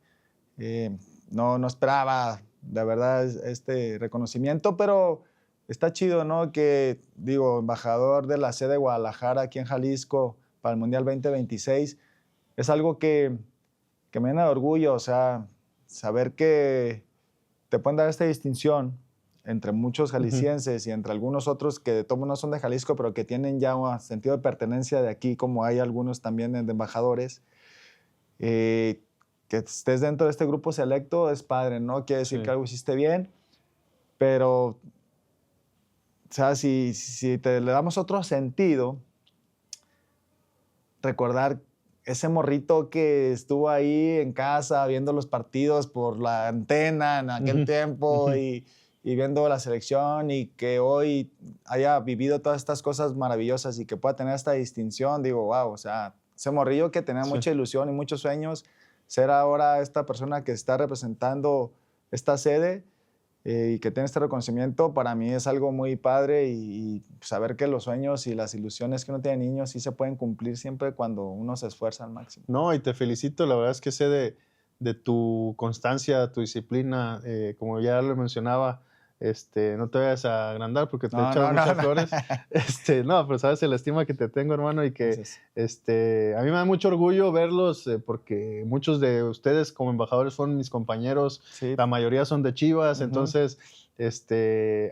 No esperaba, de verdad, este reconocimiento, pero está chido, ¿no? Que, digo, embajador de la sede de Guadalajara aquí en Jalisco para el Mundial 2026, es algo que me llena de orgullo, o sea, saber que te pueden dar esta distinción entre muchos jaliscienses y entre algunos otros que de todos no son de Jalisco, pero que tienen ya un sentido de pertenencia de aquí, como hay algunos también de embajadores. Que estés dentro de este grupo selecto es padre, ¿no? Quiere decir que algo hiciste bien, pero, o sea, si le damos otro sentido, recordar ese morrito que estuvo ahí en casa viendo los partidos por la antena en aquel tiempo y viendo la selección y que hoy haya vivido todas estas cosas maravillosas y que pueda tener esta distinción, digo, wow, o sea, ese morrillo que tenía mucha ilusión y muchos sueños, ser ahora esta persona que está representando esta sede y que tiene este reconocimiento, para mí es algo muy padre y saber que los sueños y las ilusiones que uno tiene de niño sí se pueden cumplir siempre cuando uno se esfuerza al máximo. No, y te felicito, la verdad es que sé de tu constancia, tu disciplina, como ya lo mencionaba, no te vayas a agrandar porque te he echado muchas flores. No, pero sabes la estima que te tengo, hermano, y que a mí me da mucho orgullo verlos porque muchos de ustedes como embajadores son mis compañeros, la mayoría son de Chivas, entonces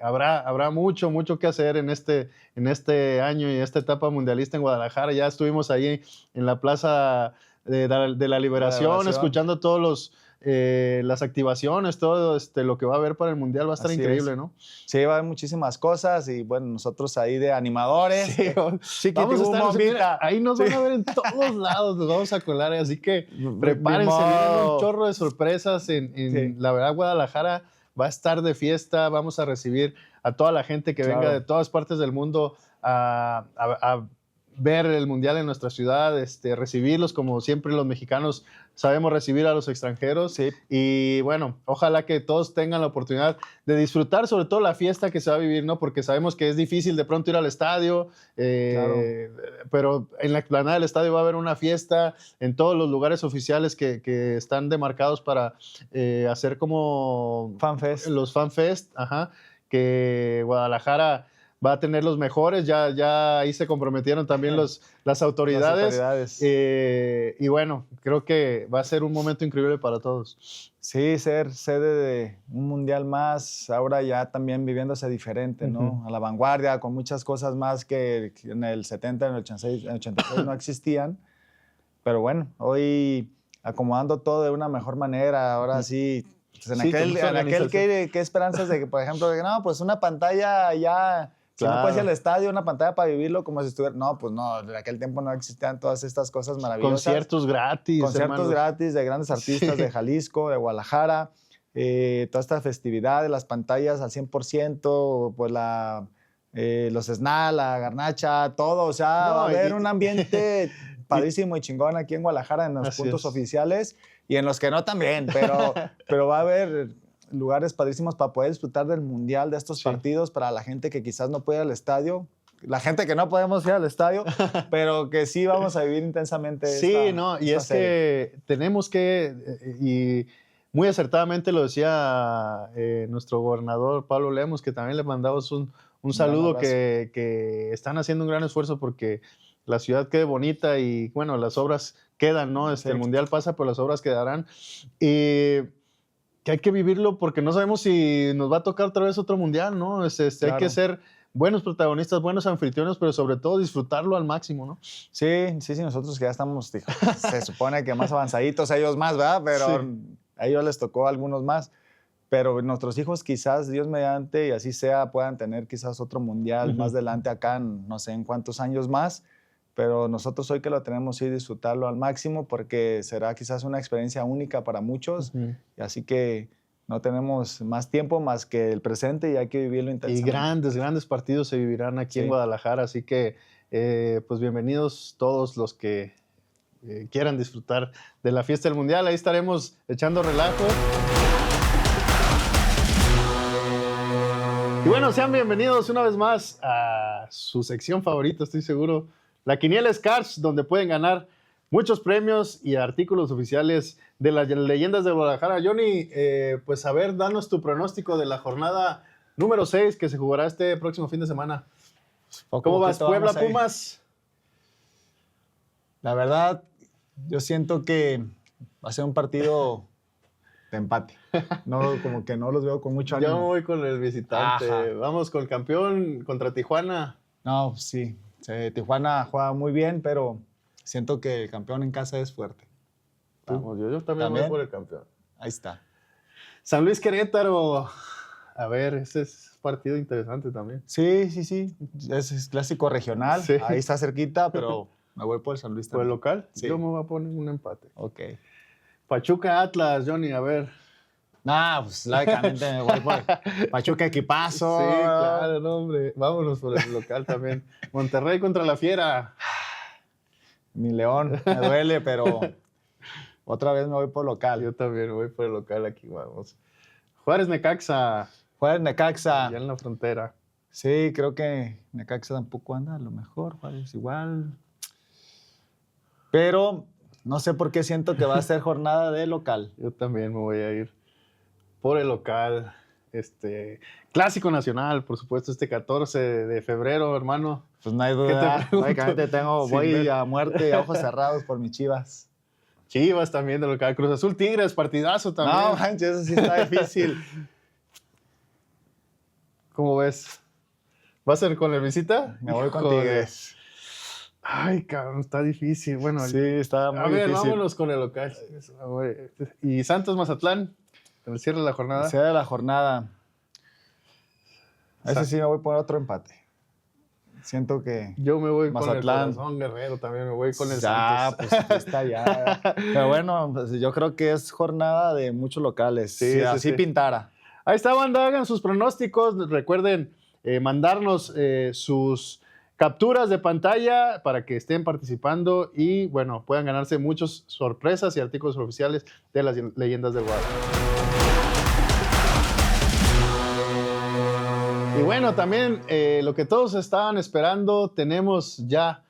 habrá mucho que hacer en este año y esta etapa mundialista en Guadalajara. Ya estuvimos ahí en la Plaza de la Liberación, escuchando todos las activaciones, todo lo que va a haber para el Mundial va a estar increíble, ¿no? Sí, va a haber muchísimas cosas y bueno, nosotros ahí de animadores. Sí, vamos a estar, ahí nos van a ver en todos lados, nos vamos a colar, así que prepárense, vienen un chorro de sorpresas la verdad, Guadalajara va a estar de fiesta, vamos a recibir a toda la gente que venga de todas partes del mundo a ver el Mundial en nuestra ciudad, recibirlos como siempre los mexicanos sabemos recibir a los extranjeros. Y bueno, ojalá que todos tengan la oportunidad de disfrutar sobre todo la fiesta que se va a vivir, ¿no? Porque sabemos que es difícil de pronto ir al estadio, pero en la explanada del estadio va a haber una fiesta en todos los lugares oficiales que están demarcados para hacer como los FanFest, que Guadalajara va a tener los mejores, ya ahí se comprometieron también las autoridades. Y bueno, creo que va a ser un momento increíble para todos. Sí, ser sede de un mundial más, ahora ya también viviéndose diferente, ¿no? A la vanguardia, con muchas cosas más que en el 70, en el 86 no existían. Pero bueno, hoy acomodando todo de una mejor manera, ahora sí. Pues en aquel ¿qué esperanzas de que, por ejemplo, no, pues una pantalla ya... Si no puedes ir al estadio, una pantalla para vivirlo como si estuviera... No, pues no, en aquel tiempo no existían todas estas cosas maravillosas. Conciertos gratis. Conciertos gratis de grandes artistas de Jalisco, de Guadalajara. Toda esta festividad de las pantallas al 100%, pues los SNAL, la garnacha, todo. O sea, va a haber un ambiente padrísimo y chingón aquí en Guadalajara en los puntos oficiales y en los que no también, pero va a haber lugares padrísimos para poder disfrutar del Mundial, de estos partidos, para la gente que quizás no puede ir al estadio, la gente que no podemos ir al estadio, pero que sí vamos a vivir intensamente y es serie. Que tenemos que, y muy acertadamente lo decía nuestro gobernador Pablo Lemos, que también le mandamos un saludo, que están haciendo un gran esfuerzo porque la ciudad quede bonita y bueno, las obras quedan, ¿no? El Mundial pasa, pero las obras quedarán. Y que hay que vivirlo porque no sabemos si nos va a tocar otra vez otro Mundial, ¿no? Hay que ser buenos protagonistas, buenos anfitriones, pero sobre todo disfrutarlo al máximo, ¿no? Sí, nosotros que ya estamos, se supone que más avanzaditos, ellos más, ¿verdad? Pero a ellos les tocó a algunos más. Pero nuestros hijos quizás, Dios mediante, y así sea, puedan tener quizás otro Mundial más adelante acá, no sé en cuántos años más. pero nosotros hoy que lo tenemos, sí, disfrutarlo al máximo porque será quizás una experiencia única para muchos, y así que no tenemos más tiempo más que el presente y hay que vivirlo intensamente. Y grandes partidos se vivirán aquí en Guadalajara, así que pues bienvenidos todos los que quieran disfrutar de la fiesta del Mundial. Ahí estaremos echando relajo. Y bueno, sean bienvenidos una vez más a su sección favorita, estoy seguro, la Quiniela Scars, donde pueden ganar muchos premios y artículos oficiales de las leyendas de Guadalajara. Johnny, pues a ver, danos tu pronóstico de la jornada número 6 que se jugará este próximo fin de semana. ¿Cómo vas, Puebla Pumas? La verdad, yo siento que va a ser un partido de empate. No, como que no los veo con mucho ánimo. Yo voy con el visitante. Ajá. Vamos con el campeón contra Tijuana. No, sí. Tijuana juega muy bien, pero siento que el campeón en casa es fuerte. Vamos, yo también voy por el campeón. Ahí está. San Luis Querétaro. A ver, ese es un partido interesante también. Sí. Es clásico regional. Sí. Ahí está cerquita, pero me voy por el San Luis también. ¿Por el local? Sí. Yo me voy a poner un empate. Ok. Pachuca Atlas, Johnny, a ver. Pues lógicamente me voy por Pachuca equipazo. Sí, claro, no, hombre. Vámonos por el local también. Monterrey contra la Fiera. Mi León, me duele, pero otra vez me voy por local. Yo también voy por el local aquí, vamos. Juárez Necaxa. Ya en la frontera. Sí, creo que Necaxa tampoco anda a lo mejor, Juárez igual. Pero no sé por qué siento que va a ser jornada de local. Yo también me voy a ir por el local. Clásico nacional, por supuesto, 14 de febrero, hermano. Pues no hay duda. Lógicamente voy a muerte y a ojos cerrados por mis Chivas. Chivas también de local. Cruz Azul Tigres, partidazo también. No, manches, eso sí está difícil. ¿Cómo ves? ¿Va a ser con el visita? Me voy con Tigres. Ay, cabrón, está difícil. Bueno, sí, está muy difícil. Vámonos con el local. ¿Y Santos Mazatlán? ¿En el cierre de la jornada? El cierre de la jornada. Ese sí me voy por otro empate. Siento que yo me voy Mazatlán. Con el Corazón Guerrero, también me voy con el Santos. Pues está ya. Pero bueno, pues yo creo que es jornada de muchos locales. Sí, así pintara. Ahí está, banda, hagan sus pronósticos. Recuerden mandarnos sus capturas de pantalla para que estén participando y, bueno, puedan ganarse muchas sorpresas y artículos oficiales de las leyendas del Guadalajara. Y bueno, también lo que todos estaban esperando, tenemos ya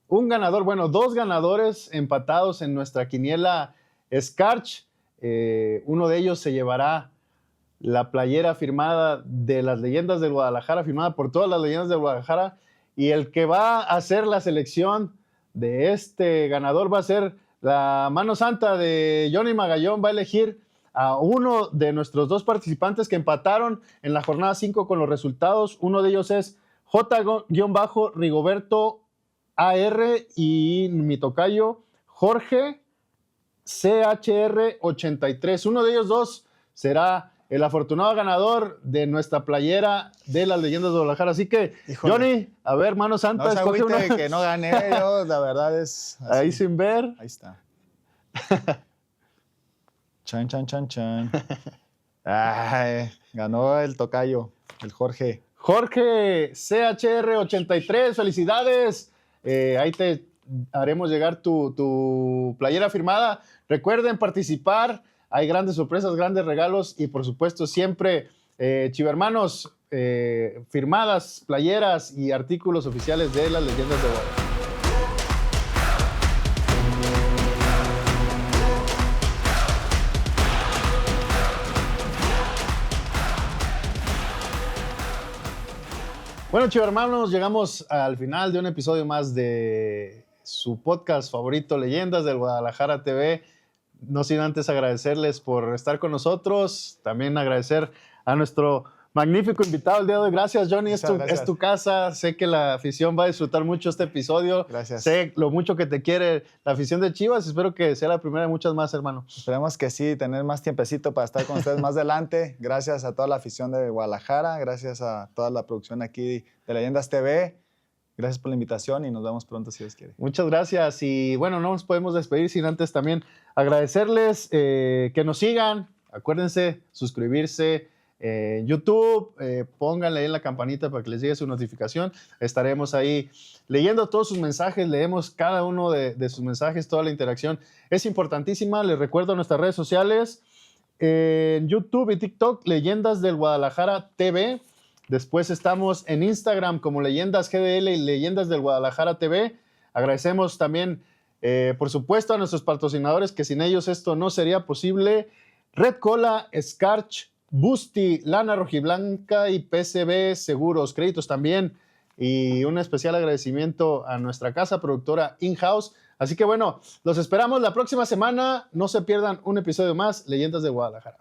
un ganador, bueno, 2 ganadores empatados en nuestra quiniela Scarch. Uno de ellos se llevará la playera firmada de las leyendas del Guadalajara, firmada por todas las leyendas del Guadalajara. Y el que va a hacer la selección de este ganador va a ser la mano santa de Johnny Magallón. Va a elegir a uno de nuestros 2 participantes que empataron en la jornada 5 con los resultados. Uno de ellos es J-Rigoberto AR y mi tocayo Jorge CHR83. Uno de ellos 2 será el afortunado ganador de nuestra playera de las leyendas de Guadalajara. Así que, híjole, Johnny, a ver, mano santa, no escoge una. Que no gané yo, la verdad es así. Ahí sin ver. Ahí está. Chan. Ay, ganó el tocayo, el Jorge. Jorge CHR83, felicidades. Ahí te haremos llegar tu playera firmada. Recuerden participar. Hay grandes sorpresas, grandes regalos y, por supuesto, siempre, chivermanos, firmadas, playeras y artículos oficiales de las leyendas de Guadalajara. Bueno, chivermanos, llegamos al final de un episodio más de su podcast favorito, Leyendas del Guadalajara TV. No sin antes agradecerles por estar con nosotros, también agradecer a nuestro magnífico invitado el día de hoy. Gracias, Johnny, gracias. Es tu casa, sé que la afición va a disfrutar mucho este episodio. Gracias. Sé lo mucho que te quiere la afición de Chivas, espero que sea la primera de muchas más, hermano. Esperemos que sí, tener más tiempecito para estar con ustedes más adelante. Gracias a toda la afición de Guadalajara, gracias a toda la producción aquí de Leyendas TV. Gracias por la invitación y nos vemos pronto si Dios quiere. Muchas gracias y bueno, no nos podemos despedir sin antes también agradecerles que nos sigan. Acuérdense, suscribirse en YouTube, pónganle ahí en la campanita para que les llegue su notificación. Estaremos ahí leyendo todos sus mensajes, leemos cada uno de sus mensajes, toda la interacción es importantísima. Les recuerdo nuestras redes sociales, en YouTube y TikTok, Leyendas del Guadalajara TV. Después estamos en Instagram como Leyendas GDL y Leyendas del Guadalajara TV. Agradecemos también, por supuesto, a nuestros patrocinadores, que sin ellos esto no sería posible. Red Cola, Scarch, Busti, Lana Rojiblanca y PCB Seguros, Créditos también. Y un especial agradecimiento a nuestra casa productora In-House. Así que bueno, los esperamos la próxima semana. No se pierdan un episodio más, Leyendas de Guadalajara.